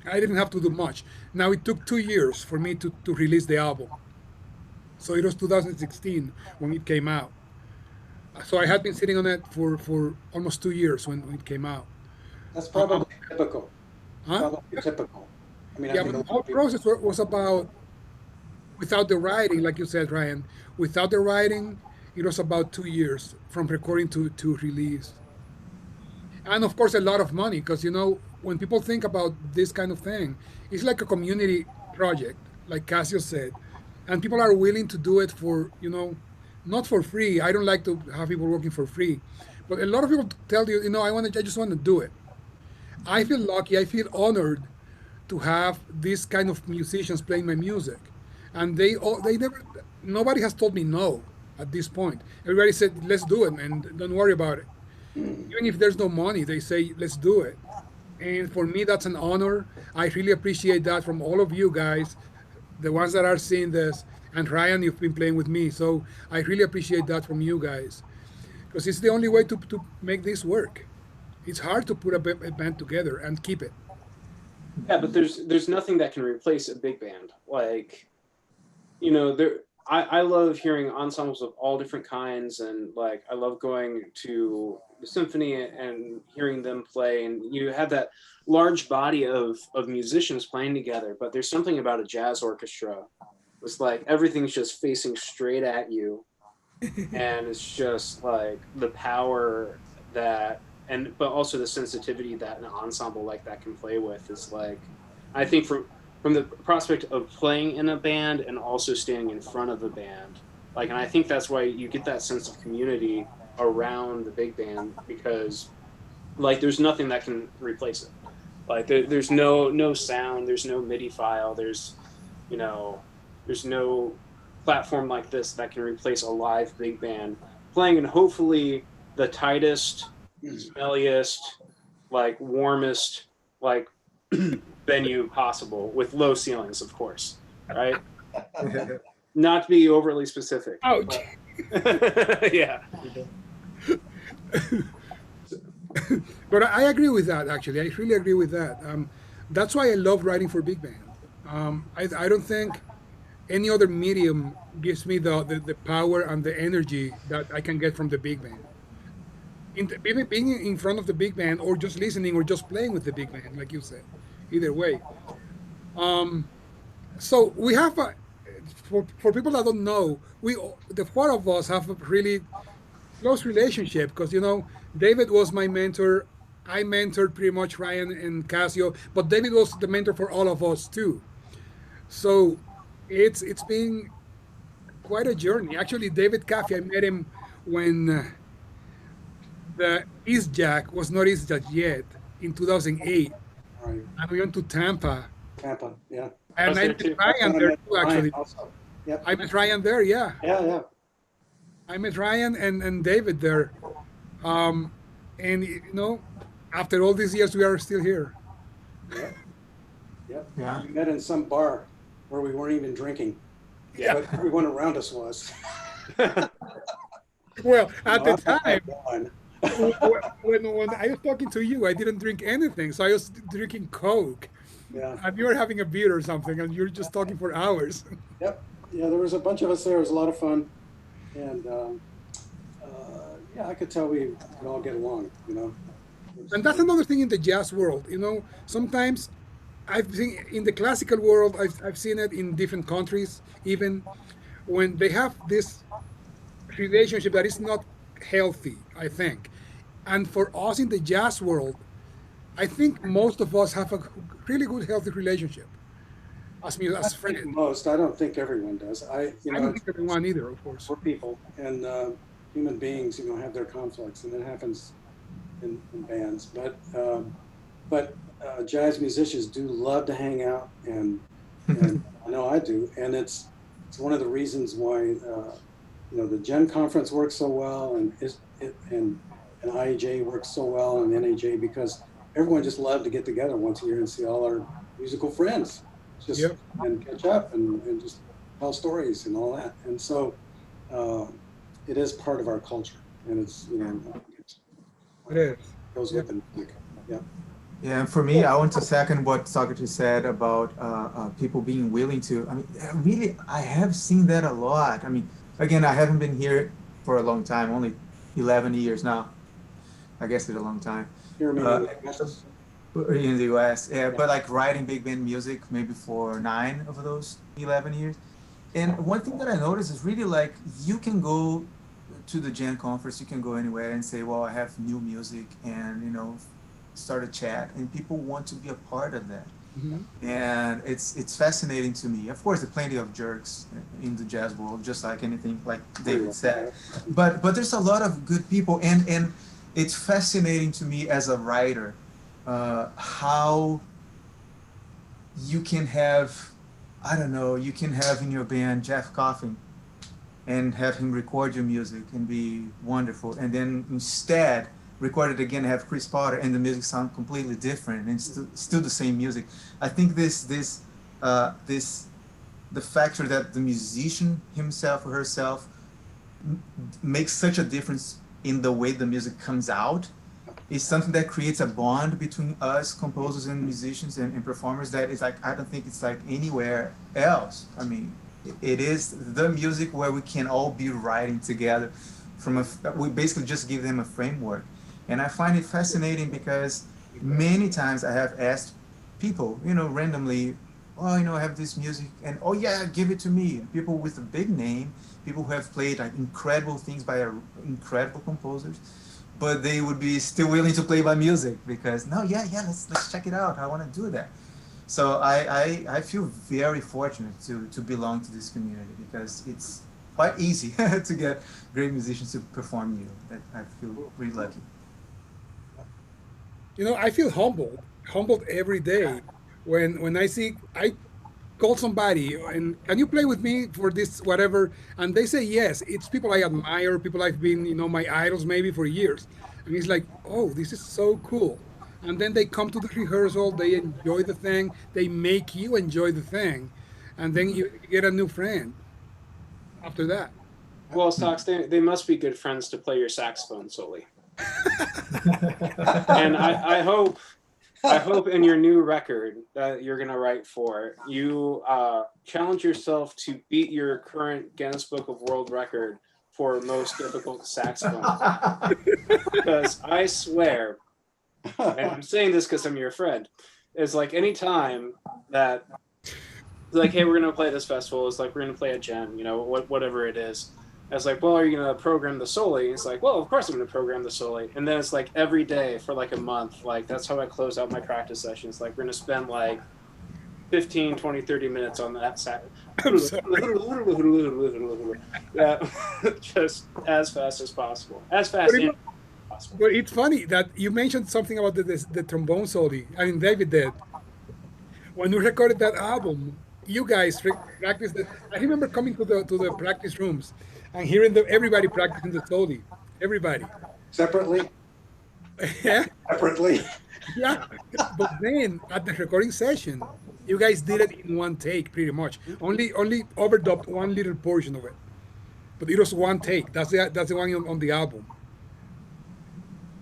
I didn't have to do much. Now, it took 2 years for me to release the album. So it was 2016 when it came out. So I had been sitting on it for almost 2 years when it came out. That's Um, probably typical. huh? Probably typical. I mean, I Yeah, think but a the lot whole of people. process was about without the writing, like you said, Ryan. Without the writing, it was about 2 years from recording to release, and of course, a lot of money because when people think about this kind of thing, it's like a community project, like Cassio said, and people are willing to do it for not for free. I don't like to have people working for free, but a lot of people tell you, I just want to do it. I feel lucky. I feel honored to have these kind of musicians playing my music, and they never nobody has told me no at this point. Everybody said let's do it and don't worry about it. Even if there's no money, they say let's do it. And for me, that's an honor. I really appreciate that from all of you guys, the ones that are seeing this, and Ryan, you've been playing with me, so I really appreciate that from you guys because it's the only way to make this work. It's hard to put a band together and keep it. Yeah, but there's nothing that can replace a big band. Like, there I love hearing ensembles of all different kinds, and like I love going to the symphony and hearing them play, and you have that large body of musicians playing together. But there's something about a jazz orchestra. It's like everything's just facing straight at you, and it's just like the power that, and but also the sensitivity that an ensemble like that can play with is like, I think from the prospect of playing in a band and also standing in front of a band, like, and I think that's why you get that sense of community around the big band, because like there's nothing that can replace it. Like there's no sound, there's no MIDI file, you know there's no platform like this that can replace a live big band playing in hopefully the tightest, smelliest, like warmest, like venue possible with low ceilings, of course, right? Not to be overly specific. Ouch. Yeah. But I agree with that, actually. I really agree with that. That's why I love writing for big band. I don't think any other medium gives me the power and the energy that I can get from the big band. Even being in front of the big band, or just listening, or just playing with the big band, like you said. Either way. So we have, for people that don't know, the four of us have a really close relationship because David was my mentor. I mentored pretty much Ryan and Cassio, but David was the mentor for all of us too. So it's been quite a journey. Actually, David Caffey, I met him when the East Jack was not East Jack yet in 2008, Right. and we went to Tampa, Tampa, yeah. I and was I there met too. That's Ryan when I there met too. Ryan Actually, also. Yep. I met Ryan there. Yeah, Yeah, yeah. I met Ryan and David there. Um, and after all these years, we are still here. Yep. Yep. Yeah. We met in some bar where we weren't even drinking, Yeah. but everyone around us was. Well, at the No, I had time, one. when I was talking to you, I didn't drink anything, so I was drinking Coke, Yeah. and you were having a beer or something, and you're just talking for hours. Yep. Yeah, there was a bunch of us there. It was a lot of fun. And yeah, I could tell we could all get along, you know. It was And that's fun. another thing in the jazz world. Sometimes I've seen in the classical world, I've seen it in different countries, even when they have this relationship that is not healthy, I think. And for us in the jazz world, I think most of us have a really good, healthy relationship I as think friends. most, I don't think everyone does. I don't think everyone either, of course. We're people and human beings, have their conflicts, and it happens in bands. But jazz musicians do love to hang out, and I know I do, and it's one of the reasons why the Gen Conference works so well, and IAJ works so well, and NAJ, because everyone just loved to get together once a year and see all our musical friends, just Yep, and catch up and just tell stories and all that. And so uh, it is part of our culture, and it it is. goes Yep. with the music. Yeah. Yeah, and for me, I want to second what Socrates said about people being willing to. I mean, really, I have seen that a lot. I mean, again, I haven't been here for a long time, only 11 years now. I guess it's a long time. Here, maybe in Uh, the US. in the US, yeah, Yeah. but like writing big band music maybe for 9 of those 11 years. And one thing that I noticed is really like you can go to the Gen conference, you can go anywhere and say, well, I have new music and, start a chat and people want to be a part of that. Mhm. And it's fascinating to me. Of course, there are plenty of jerks in the jazz world, just like anything, like David said. But there's a lot of good people, and it's fascinating to me as a writer how you can have, I don't know, you can have in your band Jeff Coffin and have him record your music and be wonderful, and then instead record it again, have Chris Potter, and the music sound completely different, and still the same music. I think this the factor that the musician himself or herself makes such a difference in the way the music comes out is something that creates a bond between us composers and musicians and performers that is like I don't think it's like anywhere else. I mean, it is the music where we can all be writing together we basically just give them a framework. And I find it fascinating because many times I have asked people, randomly, oh, I have this music, and oh yeah, give it to me. And people with a big name, people who have played like incredible things by incredible composers, but they would be still willing to play my music because no, yeah, let's check it out. I want to do that. So I feel very fortunate to belong to this community because it's quite easy to get great musicians to perform you. That I feel really lucky. I feel humbled every day when I call somebody and can you play with me for this whatever, and they say yes. It's people I admire, people I've been my idols maybe for years, and it's like, oh, this is so cool. And then they come to the rehearsal, they enjoy the thing, they make you enjoy the thing, and then you get a new friend after that. Well, Stocks, they must be good friends to play your saxophone solely. And I hope in your new record that you're gonna write for, you challenge yourself to beat your current Guinness Book of World Record for most difficult saxophone. Because I swear, and I'm saying this because I'm your friend, is like any time that like, hey, we're gonna play this festival, it's like we're gonna play a Gen, whatever it is. I was like, well, are you going to program the Soli? It's like, well, of course I'm going to program the Soli. And then it's like every day for like a month, like that's how I close out my practice sessions. Like we're going to spend like 15, 20, 30 minutes on that sack. I'm sorry. Yeah, just as fast as possible. As But, fast you and know, possible. but it's funny that you mentioned something about the trombone solo. I mean, David did. When we recorded that album, you guys practiced it. I remember coming to the practice rooms and hearing everybody practicing the solo. Everybody. Separately, Yeah, separately. yeah. But then at the recording session, you guys did it in one take, pretty much. Only overdubbed one little portion of it, but it was one take. That's the one on the album.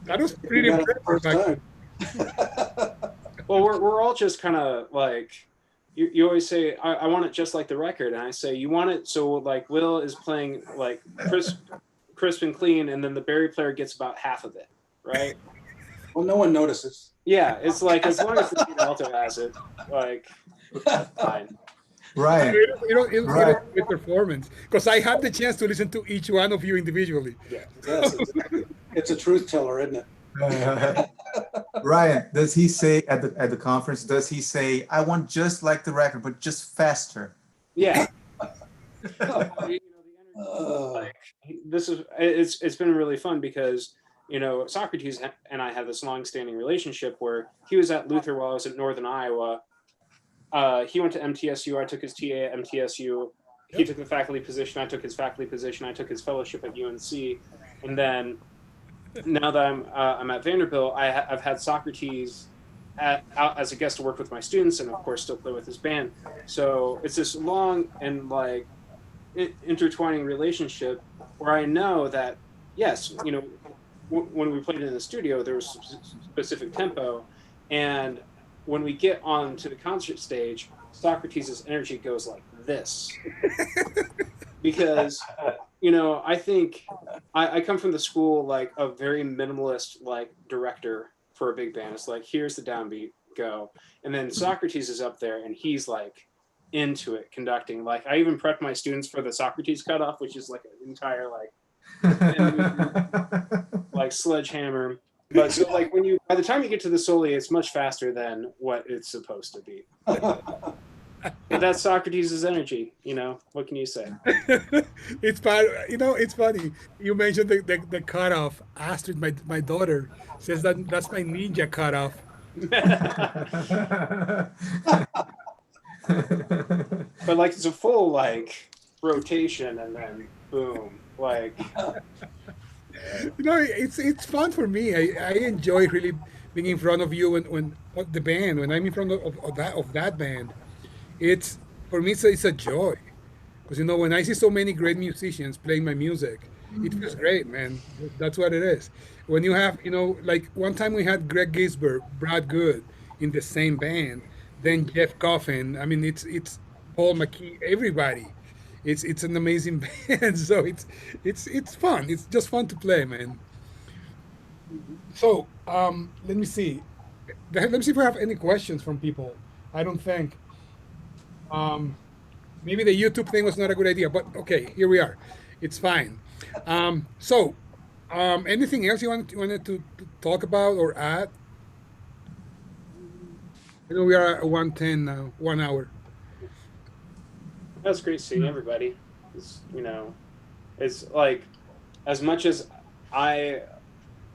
That was You pretty got it the impressive, first actually. time. Well, we're all just kind of like, you always say, I want it just like the record. And I say, you want it so like Will is playing like crisp and clean, and then the Barry player gets about half of it, right? Well, no one notices. Yeah, it's like as long as the lead alto has it, like that's fine. Ryan, It was Right. a great performance because I had the chance to listen to each one of you individually. Yeah. Yes, exactly. It's a truth teller, isn't it? Ryan, does he say at the conference, does he say, I want just like the record, but just faster? Yeah. The energy, like this is it's been really fun because Socrates and I had this long-standing relationship where he was at Luther while I was at Northern Iowa. He went to MTSU. I took his TA at MTSU. He took the faculty position. I took his faculty position. I took his fellowship at UNC, and then now that I'm at Vanderbilt, I've had Socrates out as a guest to work with my students, and of course still play with his band. So it's this long and like intertwining relationship where I know that yes, when we played in the studio, there was specific tempo, and when we get on to the concert stage, Socrates' energy goes like this because I think I come from the school like a very minimalist like director for a big band. It's like here's the downbeat, go, and then Socrates is up there and he's like into it conducting. Like I even prepped my students for the Socrates cutoff, which is like an entire like sledgehammer. But so like by the time you get to the soli, it's much faster than what it's supposed to be. But that's Socrates' energy, what can you say? It's fun. It's funny. You mentioned the cutoff. Astrid, my daughter, says that's my ninja cutoff. But like it's a full like rotation and then boom, like It's fun for me. I enjoy really being in front of you when the band when I'm in front of that band. It's for me it's a joy because when I see so many great musicians playing my music, it feels great, man. That's what it is. When you have like one time we had Greg Gisbert, Brad Good in the same band, then Jeff Coffin. I mean it's Paul McKee, everybody. It's an amazing band. So it's fun. It's just fun to play, man. So let me see. Let me see if we have any questions from people. I don't think. Um, Maybe the YouTube thing was not a good idea, but okay, here we are. It's fine. So, anything else you wanted to talk about or add? I know we are at 1:10 now, 1 hour. that's great seeing everybody. It's like as much as I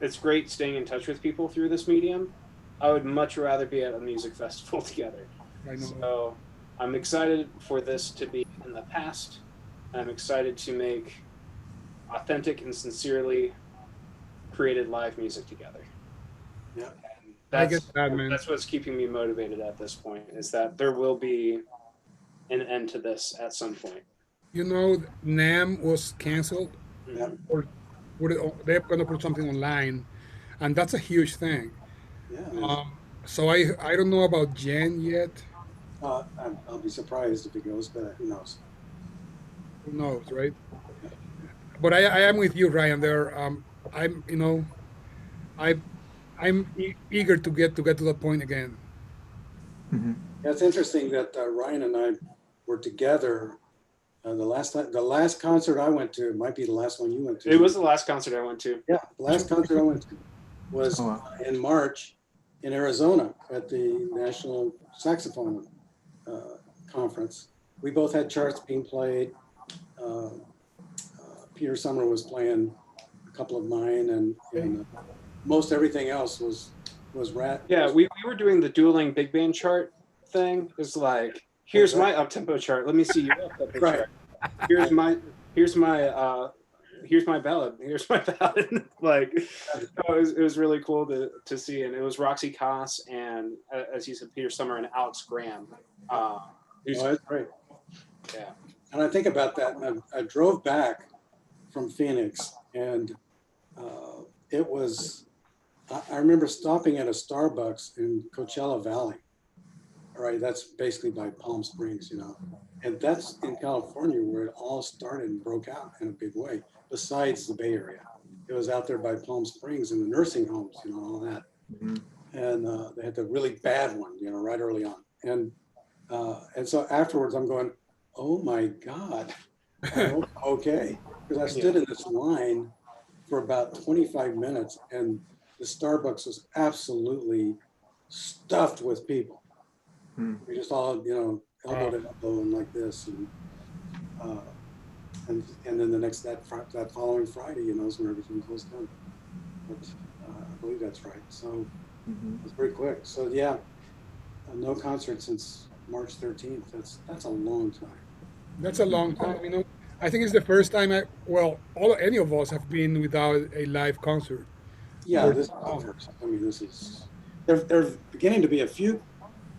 it's great staying in touch with people through this medium. I would much rather be at a music festival together. I know. So I'm excited for this to be in the past. I'm excited to make authentic and sincerely created live music together. Yeah. And I get that, man. that's what's keeping me motivated at this point is that there will be an end to this at some point. NAM was canceled, Yeah. or they're going to put something online, and that's a huge thing. Yeah. So I don't know about Jen yet. I'll be surprised if it goes, but who knows? Who knows, right? But I am with you, Ryan. There, I'm I I'm eager to get to that point again. Yeah, it's interesting that Ryan and I were together The last concert I went to, might be the last one you went to. It was the last concert I went to. Yeah, the last concert I went to was Oh, wow. in March in Arizona at the National Saxophone Conference. We both had charts being played. Peter Summer was playing a couple of mine, and most everything else was rat. Yeah, we were doing the dueling big band chart thing. It's like, here's my up tempo chart. Let me see your up tempo Right. chart. Here's my here's my ballad. Here's my ballad. Like, it was really cool to see, and it was Roxy Koss and as you said, Peter Summer and Alex Graham. That's great. Yeah. And I think about that. And I drove back from Phoenix, and it was. I remember stopping at a Starbucks in Coachella Valley. All right, that's basically by Palm Springs, you know, and that's in California where it all started and broke out in a big way. Besides the Bay Area, it was out there by Palm Springs in the nursing homes, you know, all that. Mhm. And they had the really bad one, you know, right early on. And so afterwards, I'm going, oh my God, okay, because I stood in this line for about 25 minutes, and the Starbucks was absolutely stuffed with people. Hmm. We just all, you know, elbow to elbow and like this, uh, and then that following Friday, you know, is when everything closed down. But I believe that's right. So Mhm. it's very quick. So yeah, no concert since March 13th. That's a long time. That's a long time. You know, I think it's the first time any of us have been without a live concert. Yeah, For this is the first. I mean, this is there's beginning to be a few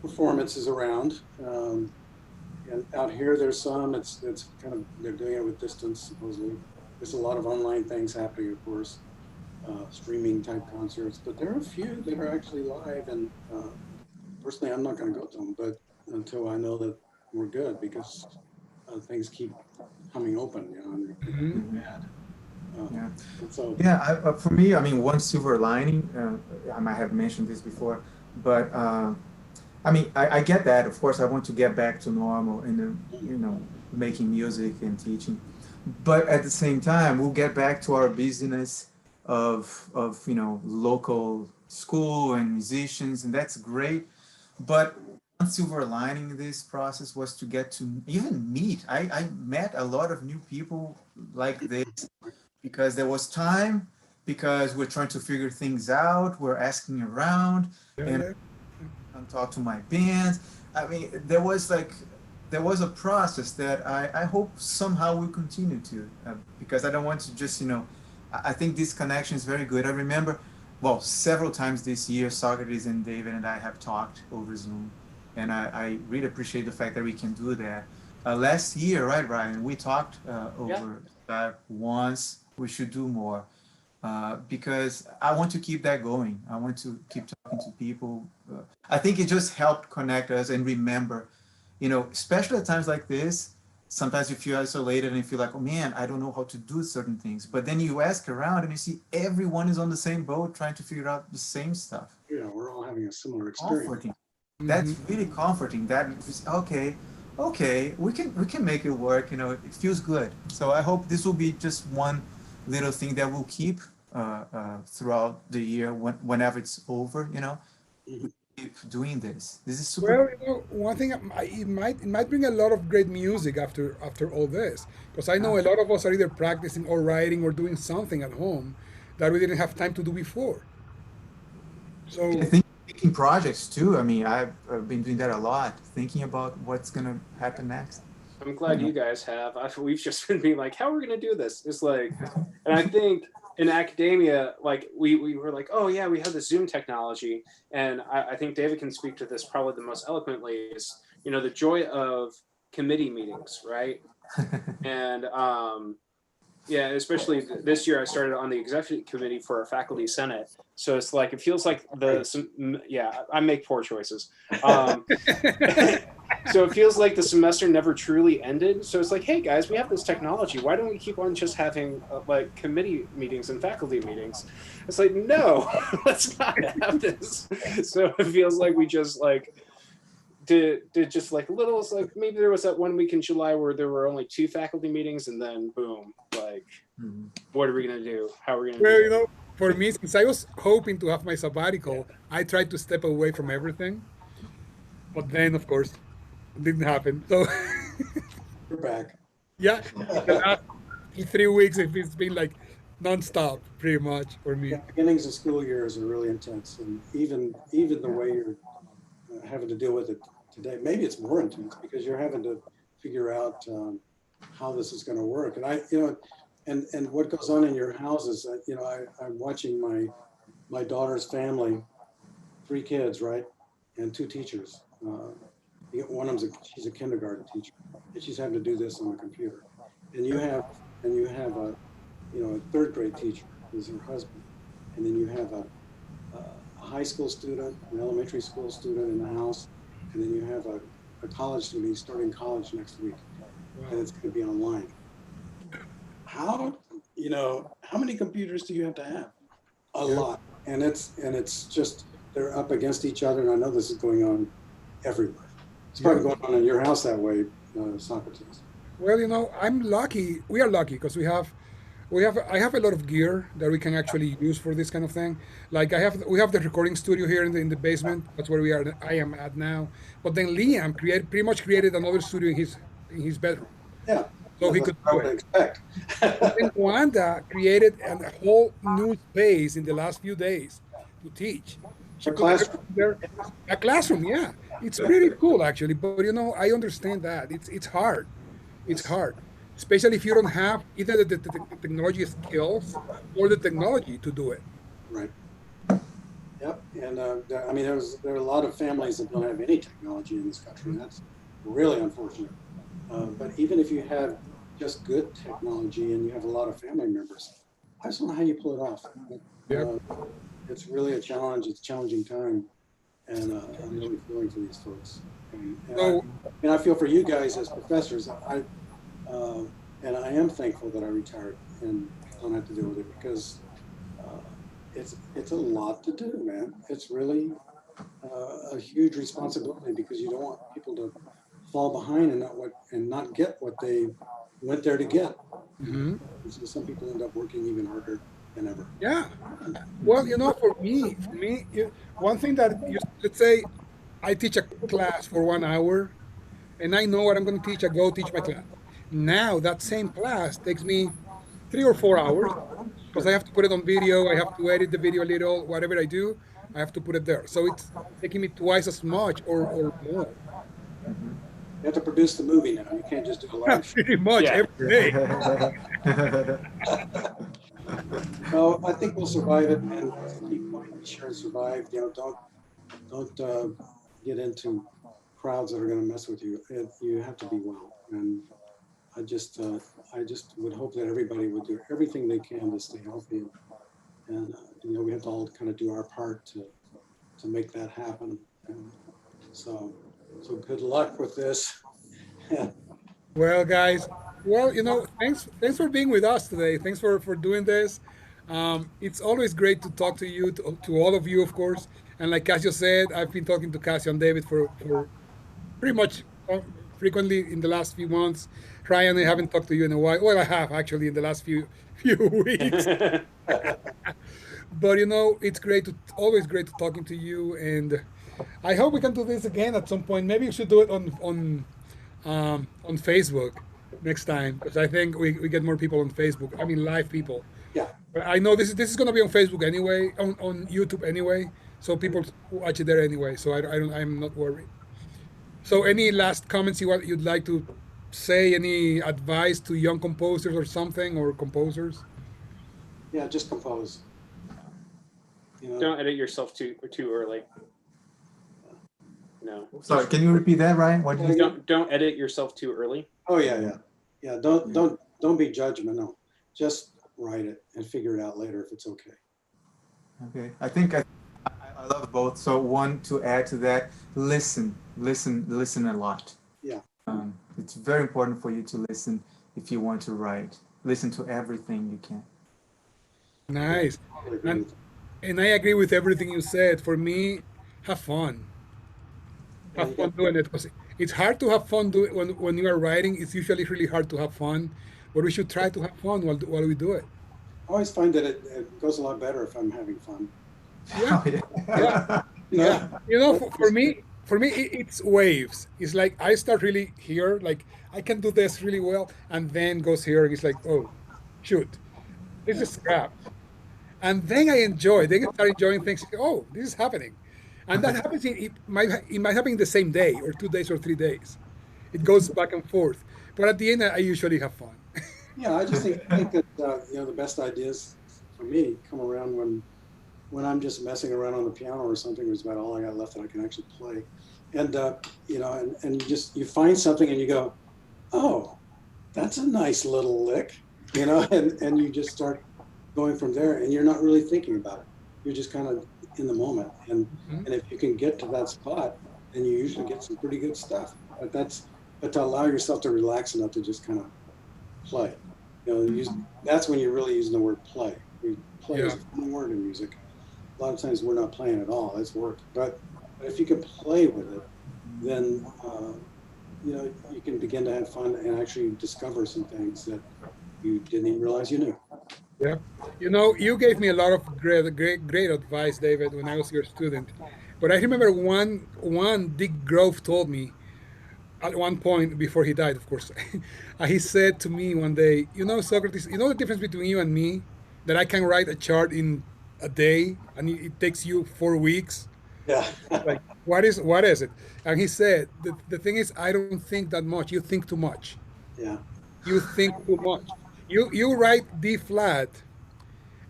performances around. And out here, there's some. It's kind of they're doing it with distance supposedly. There's a lot of online things happening, of course, streaming type concerts. But there are a few that are actually live. And personally, I'm not going to go to them, but until I know that we're good, because things keep coming open, you know, and they're Mhm. bad. Yeah. And so Yeah, for me, I mean, one silver lining, I might have mentioned this before, but I mean, I get that. Of course, I want to get back to normal and, you know, making music and teaching. But at the same time, we'll get back to our business of you know, local school and musicians, and that's great. But one silver lining in this process was to get to even meet. I met a lot of new people like this because there was time, because we're trying to figure things out, we're asking around, Yeah, and yeah. talk to my bands. I mean, there was a process that I hope somehow will continue to, because I don't want to just, you know, I think this connection is very good. I remember, well, several times this year, Socrates and David and I have talked over Zoom, and I really appreciate the fact that we can do that. Last year, right, Ryan, we talked over that once. We should do more because I want to keep that going. I want to keep talking to people. I think it just helped connect us and remember, you know, especially at times like this. Sometimes you feel isolated and you feel like, oh man, I don't know how to do certain things. But then you ask around and you see everyone is on the same boat trying to figure out the same stuff. you know, we're all having a similar experience. Comforting. That's really comforting. That is okay, we can make it work. You know, it feels good. So I hope this will be just one little thing that we'll keep throughout the year whenever it's over. You know, Mhm. keep doing this. This is super. Well, you know, one thing it might bring a lot of great music after all this, because I know a lot of us are either practicing or writing or doing something at home that we didn't have time to do before. I So think making projects too. I mean, I've been doing that a lot, thinking about what's gonna happen next. I'm glad you guys have. We've just been being like, how are we going to do this? It's like, and I think in academia, like we were like, oh yeah, we have this Zoom technology, and I think David can speak to this probably the most eloquently. Is, you know, the joy of committee meetings, right? And yeah, especially this year, I started on the executive committee for our faculty senate. So it's like it feels like yeah, I make poor choices. So it feels like the semester never truly ended. So it's like, hey guys, we have this technology. Why don't we keep on just having like committee meetings and faculty meetings? It's like, no, let's not have this. So it feels like we just like did just like little, like maybe there was that one week in July where there were only 2 faculty meetings, and then boom, like Mhm. what are we gonna do? How are we gonna Well, do you it? know, for me, since I was hoping to have my sabbatical, I tried to step away from everything, but then, of course, it didn't happen. So, You're back. yeah, the last 3 weeks, it's been like nonstop, pretty much for Yeah, me. beginnings of school years are really intense, and even the way you're having to deal with it today, maybe it's more intense because you're having to figure out how this is going to work. And and what goes on in your houses. I'm watching my daughter's family, 3 kids, right, and 2 teachers. One of them's she's a kindergarten teacher, and she's having to do this on the computer. And you have a a third grade teacher who's her husband, and then you have a high school student, an elementary school student in the house, and then you have a college student who's starting college next week, and it's going to be online. How how many computers do you have to have? A lot, and it's just they're up against each other, and I know this is going on everywhere. It's probably going on in your house that way, Socrates. Well, you know, I'm lucky. We are lucky because I have a lot of gear that we can actually use for this kind of thing. Like we have the recording studio here in the basement. That's where I am at now. But then Liam pretty much created another studio in his bedroom, Yeah, so he that's could what I do would it. expect. But then Wanda created a whole new space in the last few days to teach. She For put classroom. everything there, a classroom. Yeah, it's pretty cool actually. But you know, I understand that it's hard. It's Yes. hard, especially if you don't have either the technology skills or the technology to do it. Right. Yep. And I mean, there are a lot of families that don't have any technology in this country. And that's really unfortunate. But even if you have just good technology and you have a lot of family members, I just don't know how you pull it off. But, Yep. it's really a challenge. It's a challenging time, and I'm really feeling for these folks. So And I feel for you guys as professors. Uh, and I am thankful that I retired and don't have to deal with it because uh, it's a lot to do, man. It's really a huge responsibility because you don't want people to fall behind and not get what they went there to get. mhm. So some people end up working even harder than ever. Yeah. Well, you know, one thing that let's say I teach a class for 1 hour, and I know what I'm going to teach. I go teach my class. Now that same class takes me 3 or 4 hours because I Sure. have to put it on video. I have to edit the video a little. Whatever I do, I have to put it there. So it's taking me twice as much or more, You have to produce the movie now. You can't just do a live show. pretty much Yeah. every day. No, I think we'll survive it, and keep going. Be sure to survive. Don't get into crowds that are going to mess with you. You have to be well, and I just I just would hope that everybody would do everything they can to stay healthy, and we have to all kind of do our part to make that happen. And so good luck with this. Well, guys, well, you know, thanks for being with us today. Thanks for doing this. It's always great to talk to you, to all of you, of course. And like Cassio said, I've been talking to Cassio and David for pretty much frequently in the last few months. Ryan, I haven't talked to you in a while. Well, I have actually in the last few weeks. But you know, it's always great to talking to you, and I hope we can do this again at some point. Maybe we should do it on Facebook next time because I think we get more people on Facebook. I mean, live people. Yeah. But I know this is going to be on Facebook anyway, on YouTube anyway, so people watch it there anyway. So I'm not worried. So, any last comments you'd like to say? Any advice to young composers or something, or composers? Yeah, just compose. Don't edit yourself too early. No. Sorry, can you repeat that, Ryan? What did you say? Don't edit yourself too early. Oh yeah. Don't be judgmental. Just write it and figure it out later if it's okay. Okay, I love both. So one to add to that, listen a lot. Yeah. It's very important for you to listen if you want to write. Listen to everything you can. Nice. Totally agree And with you. and I agree with everything you said. For me, have fun. Yeah, have you fun got, doing it because it's hard to have fun when you are writing. It's usually really hard to have fun, but we should try to have fun while we do it. I always find that it goes a lot better if I'm having fun. Yeah, Oh, yeah, yeah. You yeah. know, You know, Well, for me, it's waves. It's like I start really here, like I can do this really well, and then goes here, and it's like, oh, shoot, this yeah, is crap. And then I enjoy. Then I start enjoying things. Oh, this is happening, and that happens. It might happen in the same day, or 2 days, or 3 days. It goes back and forth. But at the end, I usually have fun. yeah. I think that the best ideas for me come around when I'm just messing around on the piano or something. Is about all I got left that I can actually play, and and you find something and you go, oh, that's a nice little lick, and you just start going from there, and you're not really thinking about it. You're just kind of in the moment, and if you can get to that spot, then you usually get some pretty good stuff. But to allow yourself to relax enough to just kind of play, that's when you're really using the word play. Play is Yeah, a fun word in music. A lot of times we're not playing at all. It's work. But if you can play with it, then you can begin to have fun and actually discover some things that you didn't even realize you knew. yeah. You gave me a lot of great advice, David, when I was your student. But I remember one Dick Grove told me at one point before he died, of course. He said to me one day, Socrates, you know the difference between you and me, that I can write a chart in a day and it takes you 4 weeks. Yeah. Like, what is it? And he said, the thing is, I don't think that much. You think too much. Yeah. You think too much. You write D flat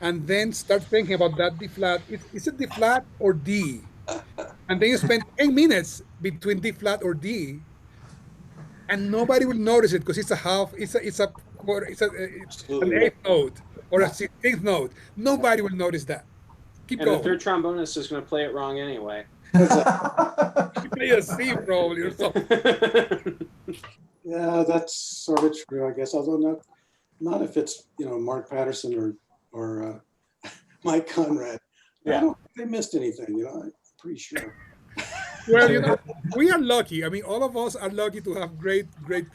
and then start thinking about that D flat. Is it D flat or D? And then you spend 10 minutes between D flat or D, and nobody will notice it because it's a half, it's a quarter, it's an Absolutely. eighth note or a 16th note. Nobody will notice that. Keep And the going. third trombonist is going to play it wrong anyway. Exactly. You play a C probably or something. Yeah, that's sort of true, I guess. Although not if it's Mark Patterson or Mike Conrad. I Yeah. don't think they missed anything. I'm pretty sure. Well, we are lucky. I mean, all of us are lucky to have great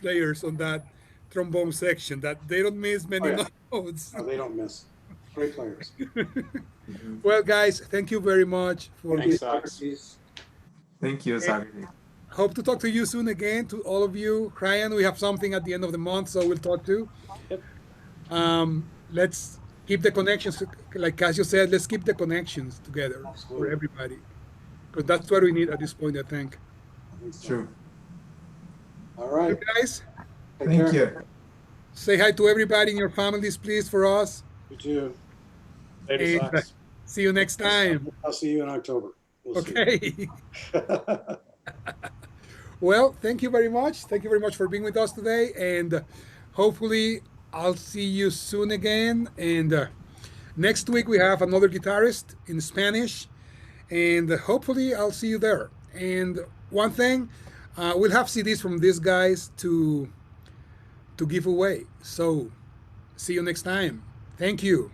players on that trombone section that they don't miss Oh many yeah, notes. no, they don't miss. Great players. Well, guys, thank you very much for Thanks, this. Docs. Thank you, Socrates. Hope to talk to you soon again, to all of you. Ryan, we have something at the end of the month, so we'll talk to. Yep. Let's keep the connections, like Cassio said, let's keep the connections together for Absolutely. everybody. Because that's what we need at this point, I think. I think so. True. All You right. guys, Take Thank care. you. say hi to everybody in your families, please, for us. You too. Later, And Sox. see you next time. I'll see you in October. We'll see. Okay. Well, thank you very much. Thank you very much for being with us today. And hopefully, I'll see you soon again. And next week, we have another guitarist in Spanish. And hopefully, I'll see you there. And one thing, we'll have CDs from these guys to give away. So, see you next time. Thank you.